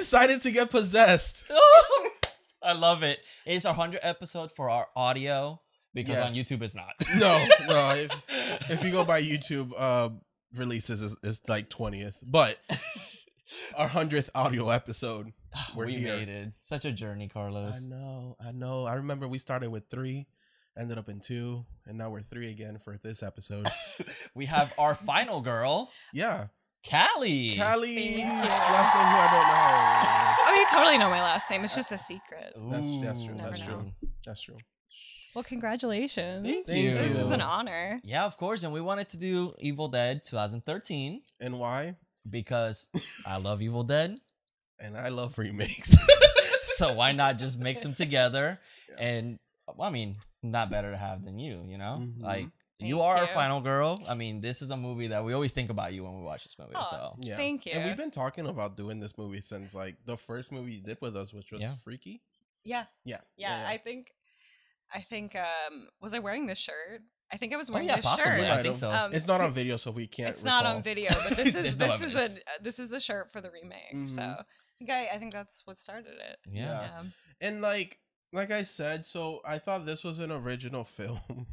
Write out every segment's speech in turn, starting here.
decided to get possessed. I love it. It's our 100th episode for our audio because Yes. on YouTube it's not. No. If you go by YouTube, releases is like 20th, but our 100th audio episode. We made it. Such a journey, Carlos. I know. I remember we started with 3, ended up in 2, and now we're 3 again for this episode. We have our final girl, Yeah. Callie. Callie's last name, who I don't know. Oh, you totally know my last name. It's just a secret. That's true. Ooh, That's Never true. know. That's true. Well, congratulations. Thank you. This is an honor. Yeah, of course. And we wanted to do Evil Dead 2013 And why? because I love Evil Dead. And I love remakes. So why not just mix them together? Yeah. And well, I mean, not better to have than you know? Mhm. Like, Thank you are our you. final girl. I mean, this is a movie that we always think about you when we watch this movie. Aw. So Yeah. Thank you. And we've been talking about doing this movie since like the first movie you did with us, which was Yeah. Freaky. Yeah. Yeah. Yeah. I think, was I wearing this shirt? I think I was oh wearing yeah, this possibly. shirt. I think so. It's not on video, so we can't. It's not recall. on video, but this is There's no this is the shirt for the remake. So Mhm. I think that's what started it. yeah. Yeah. And like I said, so I thought this was an original film.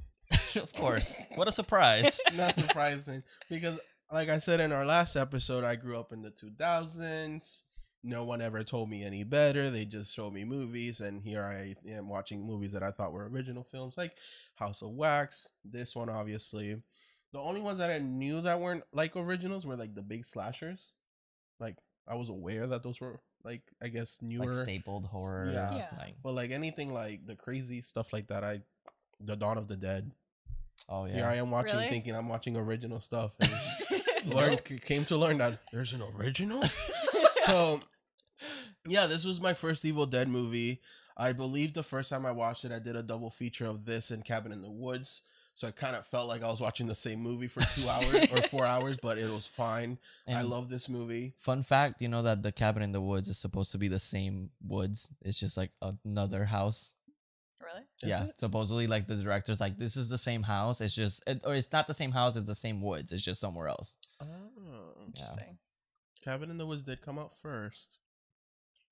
Of course. What a surprise. Not surprising because, like I said in our last episode, I grew up in the 2000s. No one ever told me any better. They just showed me movies, and here I am watching movies that I thought were original films, like House of Wax. This one, obviously. The only ones that I knew that weren't like originals were like the big slashers. Like I was aware that those were like, I guess, newer. Like stapled horror. Yeah. Yeah. Like, But like anything like the crazy stuff like that, the Dawn of the Dead. oh Here I yeah. am watching, Really? thinking I'm watching original stuff. And came to learn that there's an original. So, yeah, this was my first Evil Dead movie. I believe the first time I watched it, I did a double feature of this and Cabin in the Woods. So I kind of felt like I was watching the same movie for 2 hours or 4 hours, but it was fine. I And love this movie. fun fact, you know that the Cabin in the Woods is supposed to be the same woods. It's just like another house. Really? Is Yeah, it? supposedly like the director's like, this is the same house. It's just, or it's not the same house. It's the same woods. It's just somewhere else. Oh, Interesting. Cabin in the Woods did come out first.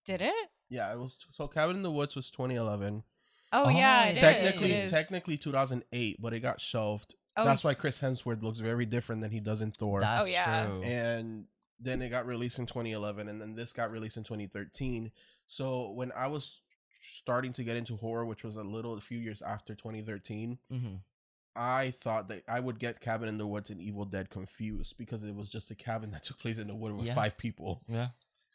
Did it? Yeah, it was. So Cabin in the Woods was 2011. Oh, Oh, yeah, it is. Technically, It is. technically 2008, but it got shelved. Oh, That's why Chris Hemsworth looks very different than he does in Thor. That's yeah. true. And then it got released in 2011, and then this got released in 2013. So when I was starting to get into horror, which was a few years after 2013, Mhm. I thought that I would get Cabin in the Woods and Evil Dead confused because it was just a cabin that took place in the wood with Yeah. 5 people. Yeah.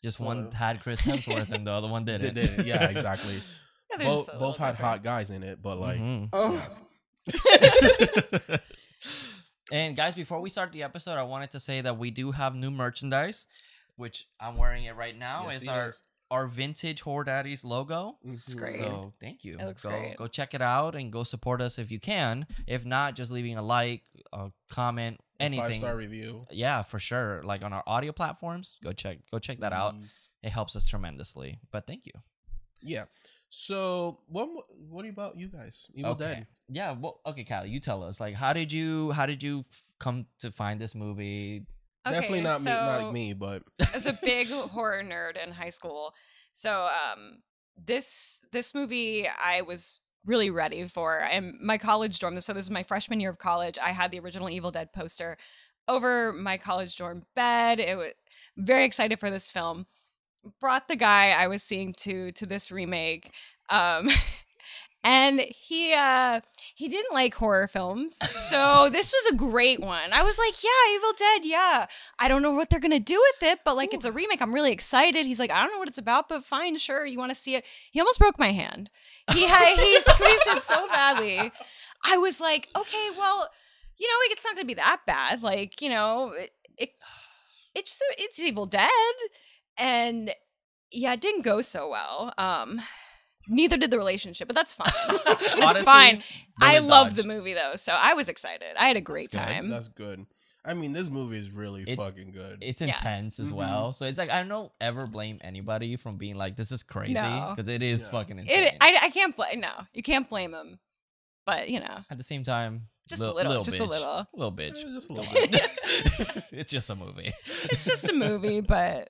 Just So- one had Chris Hemsworth and the other one They didn't. did, yeah, exactly. Yeah, they're just a both little had different. hot guys in it, but like, Mhm. oh, And guys, before we start the episode, I wanted to say that we do have new merchandise, which I'm wearing it right now. Yes, It's he our is. our vintage Horror Daddies logo. It's great. So thank you. It looks go, great. Go check it out and go support us if you can. If not, just leaving a like, a comment, anything. 5-star review. Yeah, for sure. Like on our audio platforms, go check that out. Please. It helps us tremendously. But thank you. Yeah. So what about you guys? Evil Dead. Yeah. Well, okay, Callie, you tell us. Like, how did you come to find this movie? Okay, Definitely not so me, but as a big horror nerd in high school, so this movie I was really ready for. And my college dorm, so this is my freshman year of college, I had the original Evil Dead poster over my college dorm bed. It was very excited for this film. Brought the guy I was seeing to this remake. And he didn't like horror films. So this was a great one. I was like, yeah, Evil Dead, yeah. I don't know what they're going to do with it, but like, it's a remake. I'm really excited. He's like, I don't know what it's about, but fine, sure. You want to see it? He almost broke my hand. He squeezed it so badly. I was like, okay, well, it's not going to be that bad. Like, it's Evil Dead. And yeah, it didn't go so well. Neither did the relationship, but that's fine. It's Honestly, fine. I bullet love the dodged. movie though, so I was excited. I had a great That's good. time. that's good. I mean, this movie is really fucking good. It's Yeah. intense as Mhm. well. So it's like, I don't ever blame anybody from being like, this is crazy. No. Because it is Yeah. fucking insane. I can't blame. No, you can't blame him. But At the same time, Just a little, just a bitch. little. Little bitch. Just a little bit. It's just a movie. It's just a movie, but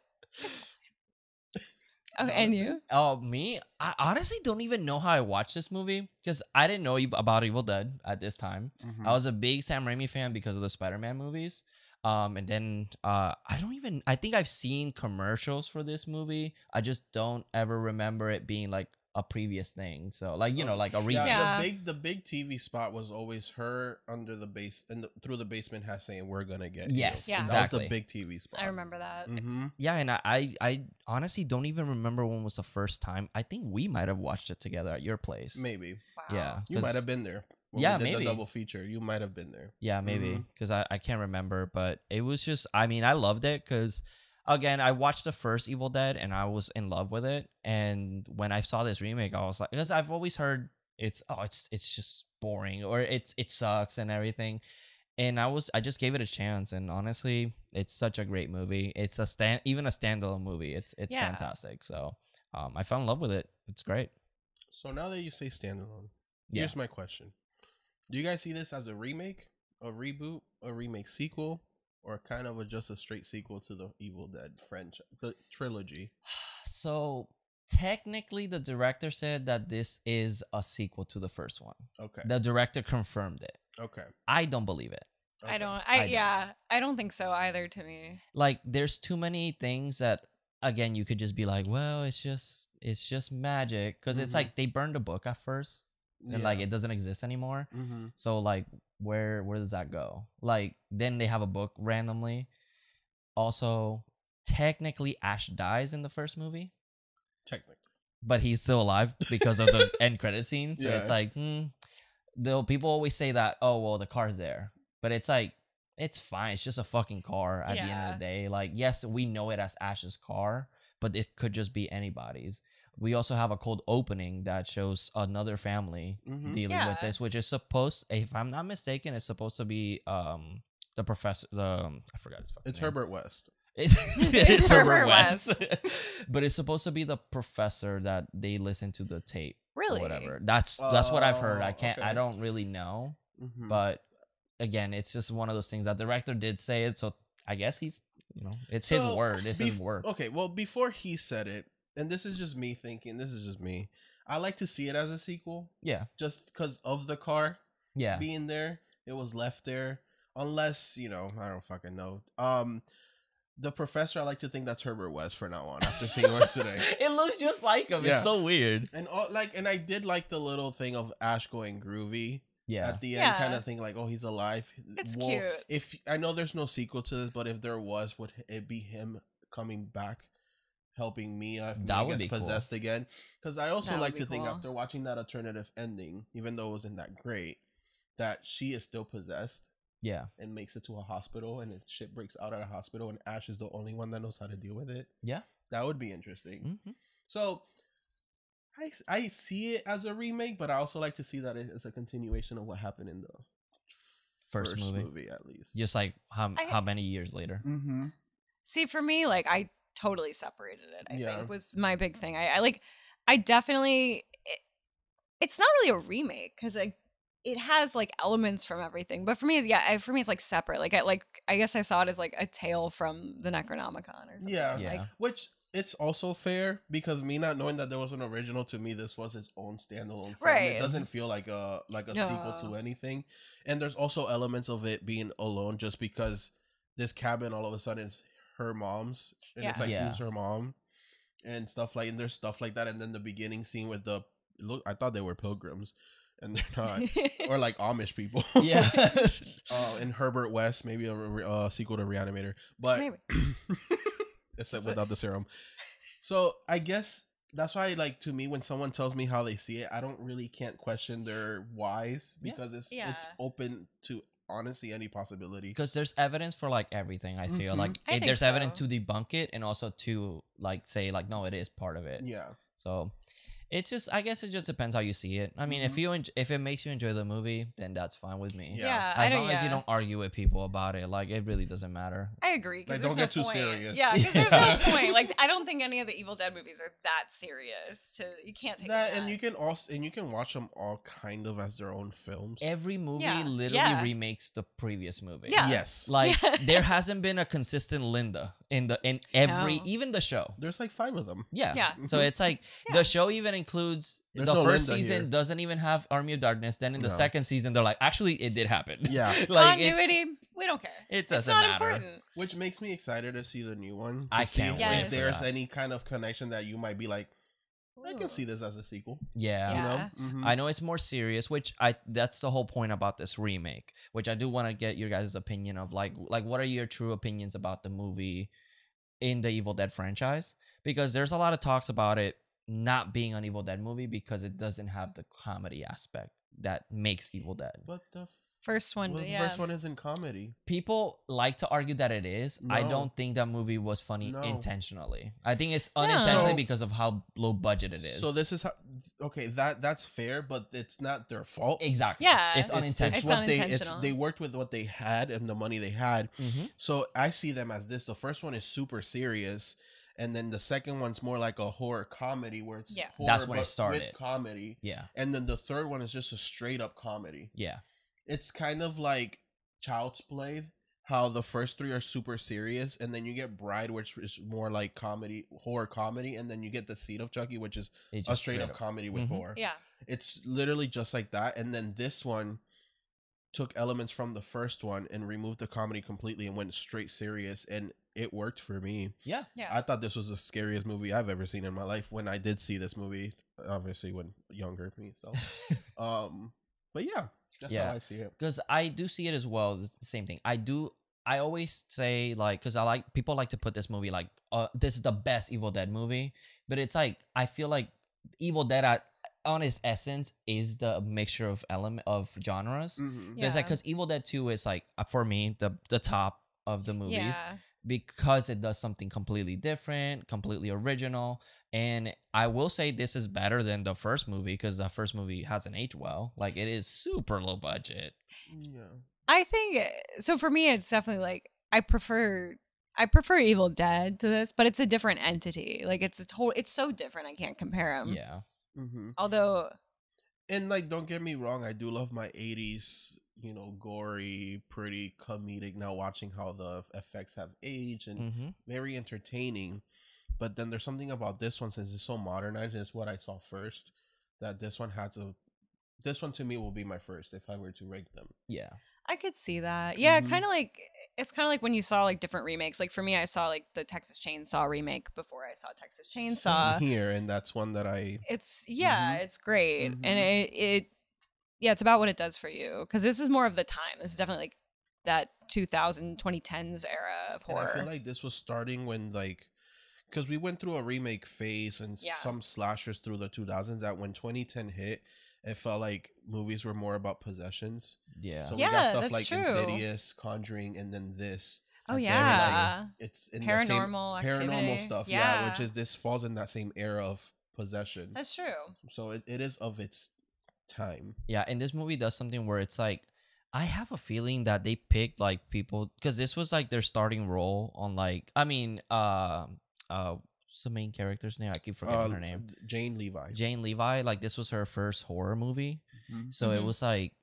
Okay, and you? Oh, me? I honestly don't even know how I watched this movie because I didn't know about Evil Dead at this time. Mhm. I was a big Sam Raimi fan because of the Spider-Man movies. And then I think I've seen commercials for this movie. I just don't ever remember it being like a previous thing. So like, you know, like a remake. Yeah. The big TV spot was always her under the base and through the basement has saying we're gonna get Yes, you. Yeah. exactly. That was the big TV spot. I remember that. Mm-hmm. Yeah, and I honestly don't even remember when was the first time. I think we might have watched it together at your place. Maybe Wow. Yeah. you 'cause- might have been there. When Yeah, we did maybe. the double feature. You might have been there. Yeah, maybe Mhm. because I can't remember, but it was just I mean I loved it because again I watched the first Evil Dead and I was in love with it, and when I saw this remake I was like because I've always heard it's just boring or it sucks and everything, and I just gave it a chance, and honestly it's such a great movie. It's even a standalone movie. It's Yeah. fantastic. So I fell in love with it. It's great. So now that you say standalone, Yeah. here's my question: do you guys see this as a remake, a reboot, a remake sequel, or kind of just a straight sequel to the Evil Dead franchise, the trilogy? So technically the director said that this is a sequel to the first one. Okay. The director confirmed it. Okay. I don't believe it. I don't. I don't. I don't think so either. To me, Like there's too many things that again you could just be like, well, it's just magic because it's Mhm. like they burned the book at first and like it doesn't exist anymore. Mm-hmm. So like where does that go? Like then they have a book randomly. Also, technically Ash dies in the first movie, Technically. but he's still alive because of the end credit scene. So it's Yeah. like, though people always say that, oh well, the car's there, but it's like it's fine. It's just a fucking car at the end Yeah. of the day. Like, yes, we know it as Ash's car, but it could just be anybody's. We also have a cold opening that shows another family Mhm. dealing Yeah. with this, which is supposed, if I'm not mistaken, it's supposed to be the professor. I forgot his fucking It's name. Herbert West. It is Herbert Herbert West. But it's supposed to be the professor that they listen to the tape. Or really. whatever. That's what I've heard. I Oh, can't. I okay. don't really know. Mhm. But again, it's just one of those things that director did say it, so I guess he's it's his So, word. It's his word. Okay, well, before he said it, and this is just me thinking, this is just me. I like to see it as a sequel, Yeah, just because of the car yeah, being there. It was left there, unless I don't fucking know. The professor, I like to think that's Herbert West for now on. After seeing one today, it looks just like him. Yeah. It's so weird. and and I did like the little thing of Ash going groovy Yeah, at the Yeah. end, kind of thing, like, oh, he's alive. It's Well, cute. If I know there's no sequel to this, but if there was, would it be him coming back, helping Mia if That Mia would gets be cool. possessed again? Because I also That would like be to think cool. after watching that alternative ending, even though it wasn't that great, that she is still possessed yeah, and makes it to a hospital, and if shit breaks out at a hospital, and Ash is the only one that knows how to deal with it. yeah. That would be interesting. hmm So I see it as a remake, but I also like to see that it's a continuation of what happened in the First movie. at least. Just like how I- many years later? Mm-hmm. See, for me, like I totally separated it. I Yeah. think was my big thing. I definitely. It's not really a remake because it has like elements from everything, but for me, for me, it's like separate. I guess I saw it as like a tale from the Necronomicon or something. Yeah. Yeah. Like, Which it's also fair because me not knowing that there was an original, to me this was its own standalone film. Right. It doesn't feel like a sequel to No. anything. And there's also elements of it being alone just because this cabin all of a sudden is her mom's. And it's Yeah. like Yeah. who's her mom? And stuff like, and there's stuff like that. And then the beginning scene with I thought they were pilgrims and they're not. Or like Amish people. Yeah. And Herbert West, maybe a sequel to Reanimator. But Maybe. except without the serum. So I guess that's why, like, to me, when someone tells me how they see it, I don't really can't question their whys because it's Yeah. open to honestly any possibility. Because there's evidence for like everything. I feel Mhm. like I think there's evidence so. to debunk it and also to like say like no, it is part of it. Yeah. So It's just, I guess it just depends how you see it. I mean, if it makes you enjoy the movie, then that's fine with me. Yeah. As long as you don't argue with people about it, like it really doesn't matter. I agree. Because Like, there's don't no get too point. serious. Yeah, because there's no point. Like, I don't think any of the Evil Dead movies are that serious. You can't take that, it and you can watch them all kind of as their own films. Every movie Yeah. literally Yeah. remakes the previous movie. Yeah. Yes. Like there hasn't been a consistent Linda in every No. even the show. There's like 5 of them. Yeah. Yeah. So it's like the show even includes There's the no first Linda season here. doesn't even have Army of Darkness. Then in the No. second season, they're like, actually, it did happen. Yeah. like Continuity, we don't care. it It's doesn't not matter. important. Which makes me excited to see the new one. To I see can't wait if for there's that. any kind of connection that you might be like, I can see this as a sequel. Yeah. You Yeah. know? Mhm. I know it's more serious, which that's the whole point about this remake, which I do want to get your guys' opinion of like what are your true opinions about the movie in the Evil Dead franchise? Because there's a lot of talks about it not being an Evil Dead movie because it doesn't have the comedy aspect that makes Evil Dead. But the First one, the yeah. first one isn't comedy. People like to argue that it is. I No. don't think that movie was funny No. intentionally. I think it's unintentionally So- because of how low budget it is. So this is how. Okay, that's fair, but it's not their fault. exactly. Yeah. It's unintentional. It's what unintentional. they worked with what they had and the money they had. Mhm. So I see them as this. The first one is super serious, and then the second one's more like a horror comedy where it's Yeah. horror, That's when it but started. with comedy. Yeah. And then the third one is just a straight up comedy. Yeah. It's kind of like Child's Play, how the first 3 are super serious, and then you get Bride, which is more like comedy, horror comedy, and then you get The Seed of Chucky, which is It's a just straight up comedy with Mhm. horror. Yeah. It's literally just like that. And then this one took elements from the first one and removed the comedy completely and went straight serious, and it worked for me. Yeah. Yeah. I thought this was the scariest movie I've ever seen in my life when I did see this movie, obviously when younger me. So but yeah, that's Yeah. how I see it. Because I do see it as well. The same thing. I always say like, because people like to put this movie like, this is the best Evil Dead movie, but it's like I feel like Evil Dead on its essence is the mixture of genres. Mhm. So it's like Yeah. because Evil Dead 2 is like for me the top of the movies Yeah. because it does something completely different, completely original. And I will say this is better than the first movie because the first movie hasn't aged well. Like it is super low budget. Yeah. I think so. For me, it's definitely like I prefer Evil Dead to this, but it's a different entity. Like it's so different. I can't compare them. Yeah. Mm-hmm. Although, And like, don't get me wrong, I do love my 80s, gory, pretty comedic. Now watching how the effects have aged and Mm-hmm. very entertaining. But then there's something about this one, since it's so modernized, and it's what I saw first, that this one to me will be my first if I were to rank them. Yeah. I could see that. Yeah, Mhm. it's kind of like when you saw like different remakes. Like for me, I saw like the Texas Chainsaw remake before I saw Texas Chainsaw. Same here, and that's one that I. It's it's great, and Mhm. it's about what it does for you because this is more of the time. This is definitely like that 2010s era of And horror. I feel like this was starting when because we went through a remake phase and Yeah. some slashers through the 2000s. That when 2010 hit, it felt like movies were more about possessions. Yeah. So Yeah, we got stuff that's like true. Insidious, Conjuring, and then this. Oh That's very, yeah, It's in Paranormal that same paranormal Activity. stuff, Yeah. which is this falls in that same era of possession. that's true. So it is of its time. Yeah, and this movie does something where it's like I have a feeling that they picked like people because this was like their starting role on like what's the main character's name? I keep forgetting her name. Jane Levi. Jane Levi. Like this was her first horror movie, Mhm. so it Mhm. was like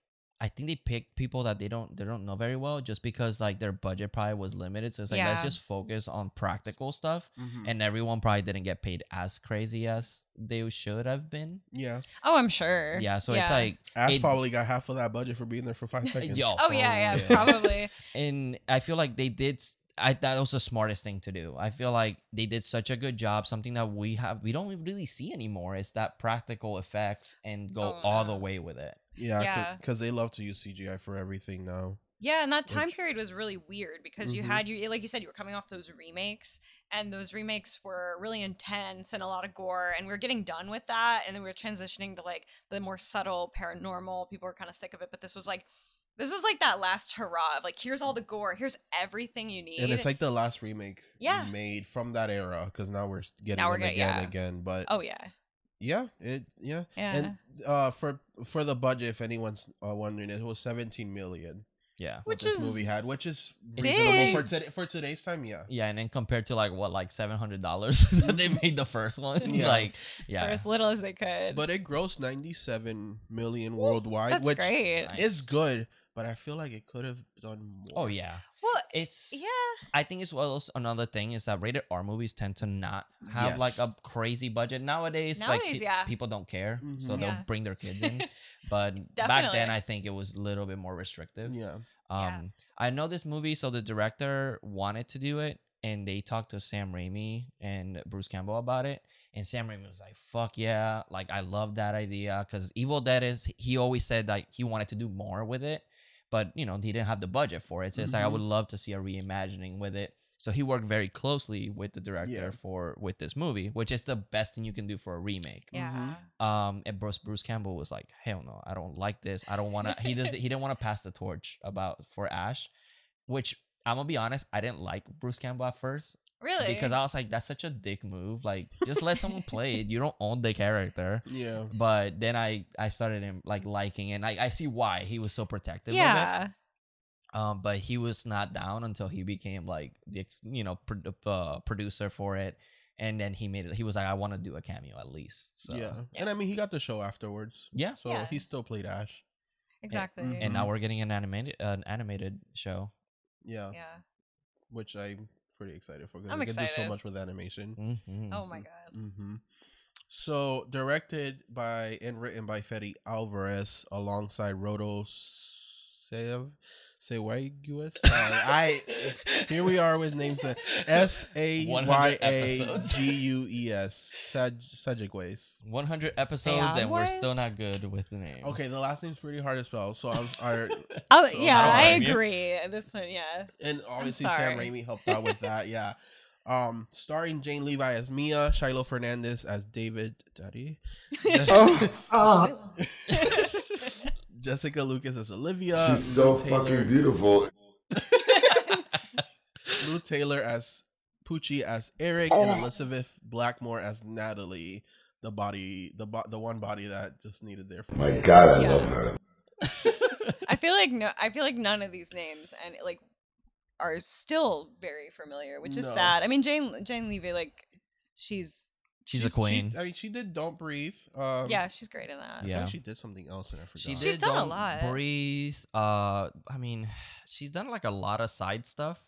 I think they picked people that they don't know very well just because like their budget probably was limited. So it's like let's Yeah. just focus on practical stuff, Mhm. and everyone probably didn't get paid as crazy as they should have been. Yeah. Oh, I'm sure. Yeah, so it's like Ash it- probably got half of that budget for being there for 5 seconds. Yo, Oh yeah, for real. probably. And I feel like they did. That was the smartest thing to do. I feel like they did such a good job. Something that we don't really see anymore is that practical effects and go Oh, all no. the way with it. Yeah, Yeah. because they love to use CGI for everything now. Yeah, and that time Which- period was really weird because you Mhm. had like you said, you were coming off those remakes, and those remakes were really intense and a lot of gore, and we were getting done with that, and then we were transitioning to like the more subtle paranormal. People were kind of sick of it, but this was like that last hurrah of like, here's all the gore, here's everything you need. And it's like the last remake Yeah. made from that era, because now we're getting Now we're them getting- yeah. again. But oh yeah, Yeah, Yeah. and for the budget, if anyone's wondering, it was 17 million. Yeah. Which This is movie had, which is big. reasonable for today's time. Yeah, Yeah, and then compared to like $700 that they made the first one, Yeah. like for yeah, as little as they could. but it grossed 97 million worldwide, That's which great. Nice. is good. But I feel like it could have done more. oh yeah, Well, it's yeah. I think it's well another thing is that rated R movies tend to not have like a Yes. crazy budget nowadays. Nowadays, yeah. People don't care, so Mhm. they'll Yeah. bring their kids in. But back Definitely. then, I think it was a little bit more restrictive. Yeah, Yeah. I know this movie, so the director wanted to do it, and they talked to Sam Raimi and Bruce Campbell about it. And Sam Raimi was like, "Fuck yeah! Like I love that idea." Because Evil Dead he always said like he wanted to do more with it, but he didn't have the budget for it. So it's like I would love to see a reimagining with it. So he worked very closely with the director with this movie, which is the best thing you can do for a remake. Yeah. And Bruce Campbell was like, "Hell no, I don't like this. I don't want to." He didn't want to pass the torch for Ash, which I'm gonna be honest, I didn't like Bruce Campbell at first Really? because I was like, "That's such a dick move. Like, just let someone play it. You don't own the character." yeah. But then I started him like liking, and I see why he was so protective of it. Yeah. But he was not down until he became like the producer for it, and then he made it. He was like, I want to do a cameo at least. So Yeah, and I mean, he got the show afterwards. yeah. So Yeah. he still played Ash. Exactly. And now we're getting an animated show. Yeah, Yeah. which I'm pretty excited for because I'm they can do so excited. much with animation. Mm-hmm. Oh my god. Mm-hmm. So directed by and written by Fede Alvarez alongside Rodo Saygues. Here we are with names Saygues. Sajigues. 100 episodes, and we're still Sayagwes? not good with the names. Okay, the last name's pretty hard to spell. So Oh So yeah, sorry. I agree. This one, yeah. and obviously Sam sorry. Raimi helped out with that. Yeah. Starring Jane Levi as Mia, Shiloh Fernandez as David Daddy, Jessica Lucas as Olivia, She's so Lou Taylor- fucking beautiful. Lou Taylor as Poochie as Eric, and Elizabeth Blackmore as Natalie, the one body that just needed there for My God, I Yeah. love her. I feel like none of these names and like are still very familiar, which is No. sad. I mean, Jane Levy, like she's a queen. She did Don't Breathe. yeah, she's great in that. I Yeah. think she did something else and I forgot. She's done a Don't lot. Breathe. I mean, she's done like a lot of side stuff.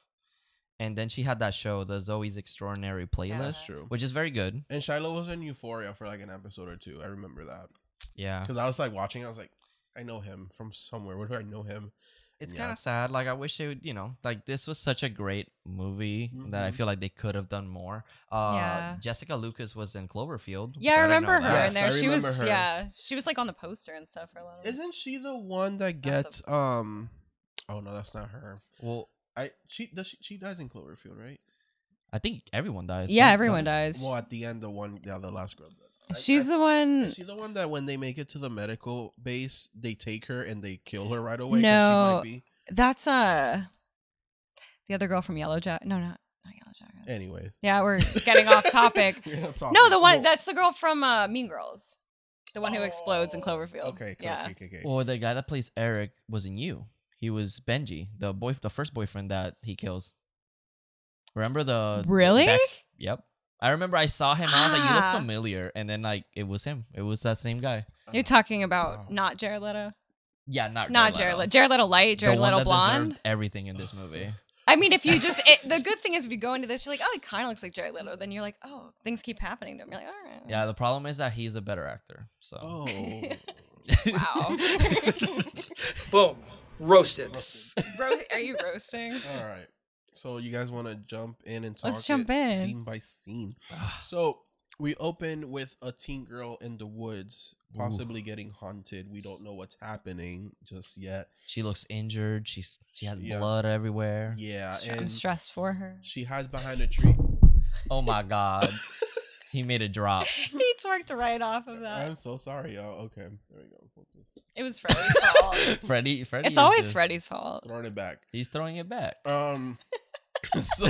And then she had that show, the Zoe's Extraordinary Playlist, That's true. which is very good. And Shiloh was in Euphoria for like an episode or two. I remember that Yeah. because I was like watching. I was like, I know him from somewhere. Where do I know him? It's Yeah. kind of sad. Like, I wish they would, like, this was such a great movie that I Mhm. feel like they could have done more. Yeah. Jessica Lucas was in Cloverfield. Yeah, I didn't remember know her that. in there. Yes, I She remember was her. she was like on the poster and stuff for a lot of it. Isn't she the one that That's gets Oh no, that's not her. Well, She dies in Cloverfield, right? I think everyone dies. Yeah, Don't- everyone don't- dies. Well, at the end, the last girl. She's the one. Is she the one that when they make it to the medical base, they take her and they kill her right away? 'Cause No. she might be. That's the other girl from Yellow Jacket. No, not Yellow Jacket. Anyways, Yeah, we're getting off topic. we're not talking- No, the one Well, that's the girl from Mean Girls. The one who explodes in Cloverfield. Okay, cool, yeah. okay. Well, the guy that plays Eric was in You. He was Benji, the first boyfriend that he kills. Remember the Really? Bex? Yep. I remember I saw him. I was like, "You Ah. look familiar," and then like it was him. It was that same guy. You're talking about Wow. not Jared Leto? Yeah, not Jared Leto. Jared Leto light, The Jared one Leto that blonde. deserved everything in this movie. I mean, if you just the good thing is if you go into this, you're like, oh, he kind of looks like Jared Leto. Then you're like, oh, things keep happening to him. You're like, all right. Yeah, the problem is that he's a better actor. So Oh, Wow. Boom. Roasted. Are you roasting? all right. So you guys want to jump in and talk? Let's jump it in. scene by scene. So we open with a teen girl in the woods, possibly getting haunted. We don't know what's happening just yet. she looks injured. She has Yeah. blood everywhere. Yeah, I'm and stressed for her. she hides behind a tree. Oh my god, he made a drop. He twerked right off of that. I'm so sorry, y'all. Okay, there we go. We'll just It was Freddy's fault. Freddie. It's is always just- Freddy's fault. throwing it back. He's throwing it back. So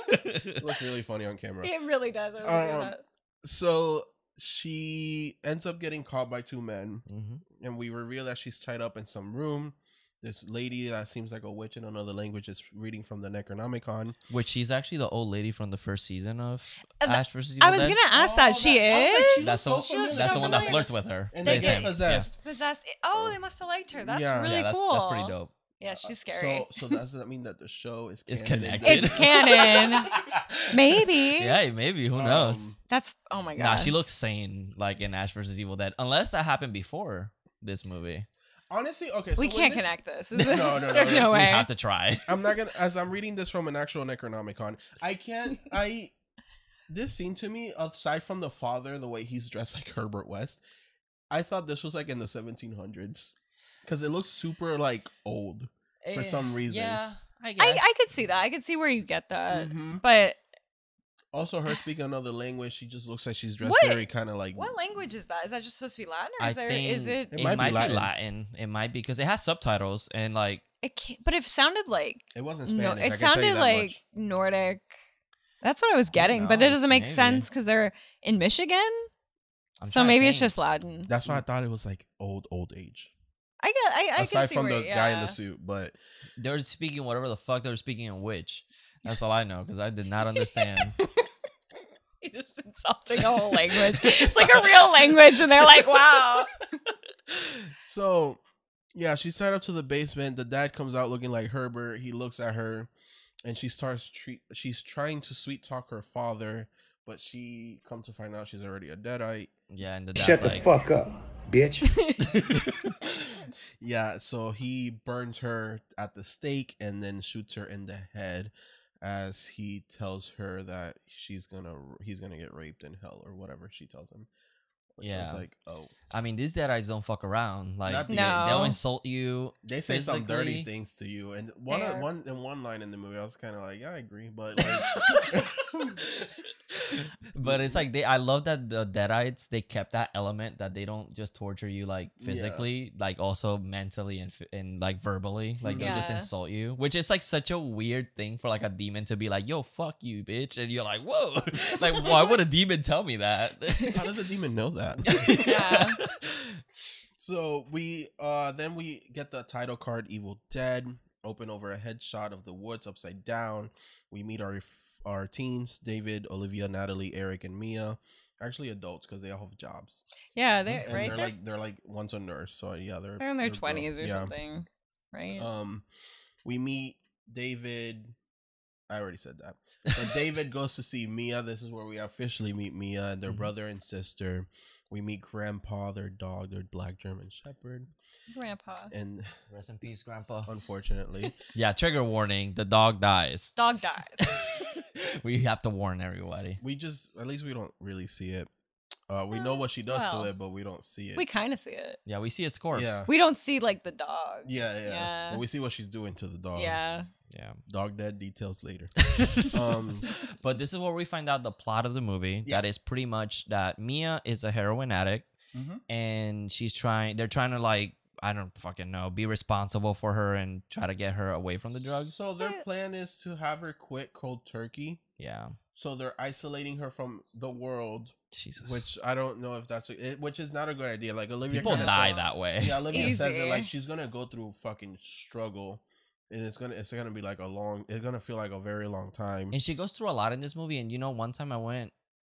it looks really funny on camera. It really does. I was looking at that. So she ends up getting caught by two men, Mm-hmm. and we reveal that she's tied up in some room. This lady that seems like a witch in another language is reading from the Necronomicon. Which she's actually the old lady from the first season of Uh, Ash vs. Evil I was Dead. gonna ask that. She I was like, is. she's That's the, so familiar. that's the one that familiar. flirts with her. And They they get get- possessed. Possessed. Oh, they must have liked her. That's Yeah. really Yeah, cool. that's pretty dope. Yeah, she's scary. So does that mean that the show is It's canon? connected. It's canon. Maybe. Yeah, maybe. Who knows? That's. Oh my god. Nah, she looks sane, like in Ash vs. Evil Dead, unless that happened before this movie. Honestly, okay. So we when can't this- connect this. No, There's no We way. have to try. I'm not gonna. As I'm reading this from an actual Necronomicon, I can't. This scene to me, aside from the father, the way he's dressed like Herbert West, I thought this was like in the 1700s because it looks super like old for some reason. Yeah, I guess. I could see that. I could see where you get that. Mhm. But Also, her speaking another language, she just looks like she's dressed What? very kind of like. what language is that? Is that just supposed to be Latin, or I is there? think Is it? It It might might, be be Latin. Latin. It might be because it has subtitles and like It can't, but it sounded like It wasn't no. Spanish. I It can tell you sounded that like much. Nordic. That's what I was getting, but it knows? doesn't make Maybe. sense because they're in Michigan. I'm So trying to maybe it's think. just Latin. That's why I thought it was like old age. I Aside can see from where, the guy in yeah. the suit, but They were speaking whatever the fuck they were speaking in which. That's all I know because I did not understand. He just insulting a whole language. It's like a real language, and they're like, "Wow." so yeah, she's tied up to the basement. The dad comes out looking like Herbert. He looks at her, and she starts she's trying to sweet talk her father, but she come to find out she's already a deadite. Yeah, and the dad's Shut the like, fuck up, bitch. Yeah, so he burns her at the stake and then shoots her in the head as he tells her that he's gonna get raped in hell or whatever she tells him. Which I was Yeah. like, oh, I mean, these deadites don't fuck around. Like, Not these. they'll No. insult you. they say some dirty physically. things to you, and Fair. one line in the movie, I was kind of like, yeah, I agree, but like, But it's like I love that the deadites, they kept that element that they don't just torture you like physically, like also mentally and like verbally, like they'll just Yeah. insult you, which is like such a weird thing for like a demon to be like, yo, fuck you, bitch, and you're like, whoa, like why would a demon tell me that? how does a demon know that? Yeah. So we then we get the title card Evil Dead, open over a headshot of the woods upside down. We meet our teens, David, Olivia, Natalie, Eric, and Mia. Actually adults because they all have jobs. Yeah, they're And right. they're like one's a nurse, so yeah, They're in their grown. 20s or Yeah. something, right? We meet David. I already said that. But David goes to see Mia. This is where we officially meet Mia and their brother and sister. We meet Grandpa, their dog, their black German Shepherd, Grandpa. and Rest in peace, Grandpa. unfortunately, Yeah, trigger warning: the dog dies. Dog dies. We have to warn everybody. we just at least we don't really see it. We know what she does Well, to it, but we don't see it. We kind of see it. Yeah, we see its corpse. Yeah. We don't see like the dog. yeah. Yeah. But we see what she's doing to the dog. Yeah. Yeah. Dog dead, details later. um, But this is where we find out the plot of the movie. Yeah. That is pretty much that Mia is a heroin addict Mhm. and they're trying to like, I don't fucking know, be responsible for her and try to get her away from the drugs. so their plan is to have her quit cold turkey. Yeah. So they're isolating her from the world, Jesus. which I don't know if which is not a good idea. Like Olivia People kinda die said- that way. Yeah, Olivia says it Easy. like she's gonna go through fucking struggle, and it's gonna be like it's gonna feel like a very long time. And she goes through a lot in this movie. And you know, one time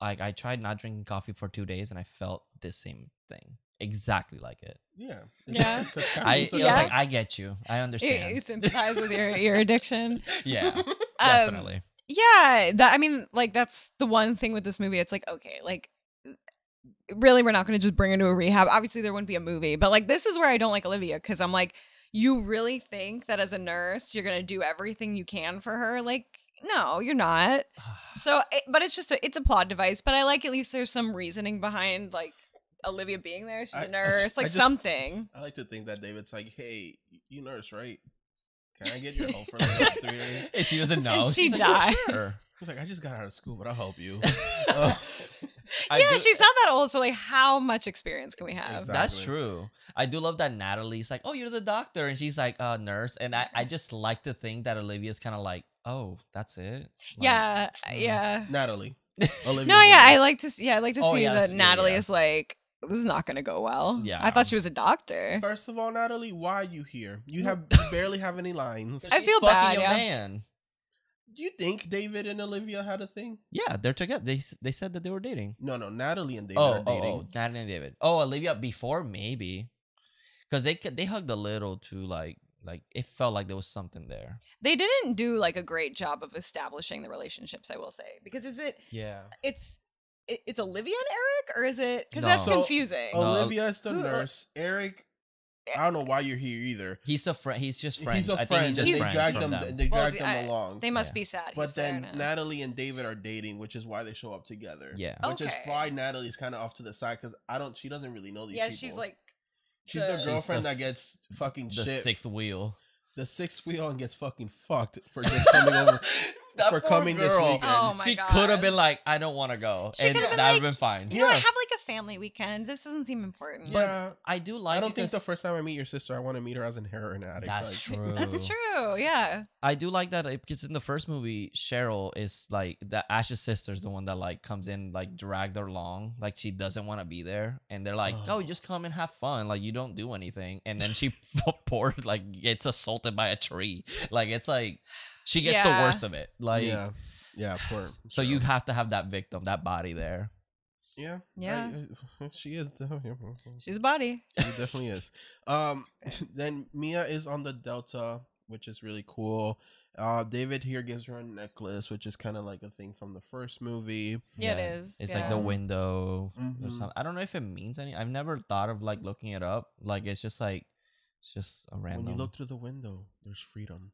I tried not drinking coffee for 2 days and I felt the same thing. Exactly like it. Yeah, Yeah. 'Cause caffeine's I such was a- like, I get you. I understand. You sympathize with your addiction. Yeah, definitely. Yeah, I mean, like that's the one thing with this movie. It's like, okay, like really, we're not going to just bring her to a rehab. Obviously, there wouldn't be a movie, but like this is where I don't like Olivia because I'm like, you really think that as a nurse you're going to do everything you can for her? Like, no, you're not. So, but it's just it's a plot device. But I like at least there's some reasoning behind like Olivia being there. She's a nurse, like something. I like to think that David's like, hey, you nurse, right? Can I get your help for like 3 days? And she doesn't know. And she She's like, "Yeah, died." sure." He's like, I just got out of school, but I'll help you. Yeah, she's not that old. So like, how much experience can we have? Exactly. That's true. I do love that Natalie's like, oh, you're the doctor. And she's like, nurse. And I just like to think that Olivia's kind of like, oh, that's it? Like, Yeah, yeah. Natalie. Olivia's No, yeah, in I like to see. Yeah, I like to Oh, see yes, that yeah, Natalie yeah. is like, this is not going to go well. Yeah. I thought she was a doctor. First of all, Natalie, why are you here? You barely have any lines. I She's feel fucking bad, your yeah. man. You think David and Olivia had a thing? Yeah, they're together. They said that they were dating. No, Natalie and David are dating. Natalie and David. Oh, Olivia before maybe, because they hugged a little too. Like it felt like there was something there. They didn't do like a great job of establishing the relationships, I will say. Because Yeah. it's Olivia and Eric, or is it? Because No. that's So, confusing. Olivia is the Who- nurse. Eric, I don't know why you're here either. He's a friend. He's just friends. He's a I friend. think and he's they just dragged friends them. from them. They Well, dragged them along. They must Yeah. be sad. But He's there then now. Natalie and David are dating, which is why they show up together. Yeah. Which is Okay. why Natalie's kind of off to the side because she doesn't really know these Yeah, people. she's like. she's the- the She's girlfriend the that gets fucking The shit. sixth wheel. The sixth wheel and gets fucking fucked for just coming over for coming this weekend. Oh my She God. could have been like, I don't want to go, She and could have been that would like, have been fine. You know, Yeah. have like a family weekend. This doesn't seem important. Yeah, I do like. I don't it think 'cause the first time I meet your sister, I want to meet her as an heroin addict. That's Like, true. That's true. Yeah. I do like that because in the first movie, Cheryl is like that. Ash's sister is the one that like comes in like dragged her along, like she doesn't want to be there, and they're like, "Oh, just come and have fun. Like you don't do anything." And then she pours like gets assaulted by a tree. Like it's like she gets the Yeah. worst of it. Like yeah, poor. so you have to have that victim, that body there. yeah, Yeah. she is. She's a body. She definitely is. Then Mia is on the Delta, which is really cool. David here gives her a necklace, which is kind of like a thing from the first movie. Yeah, it is. It's Yeah. like the window or Mhm. something. I don't know if it means any. I've never thought of like looking it up. Like it's just a random. When you look through the window, there's freedom.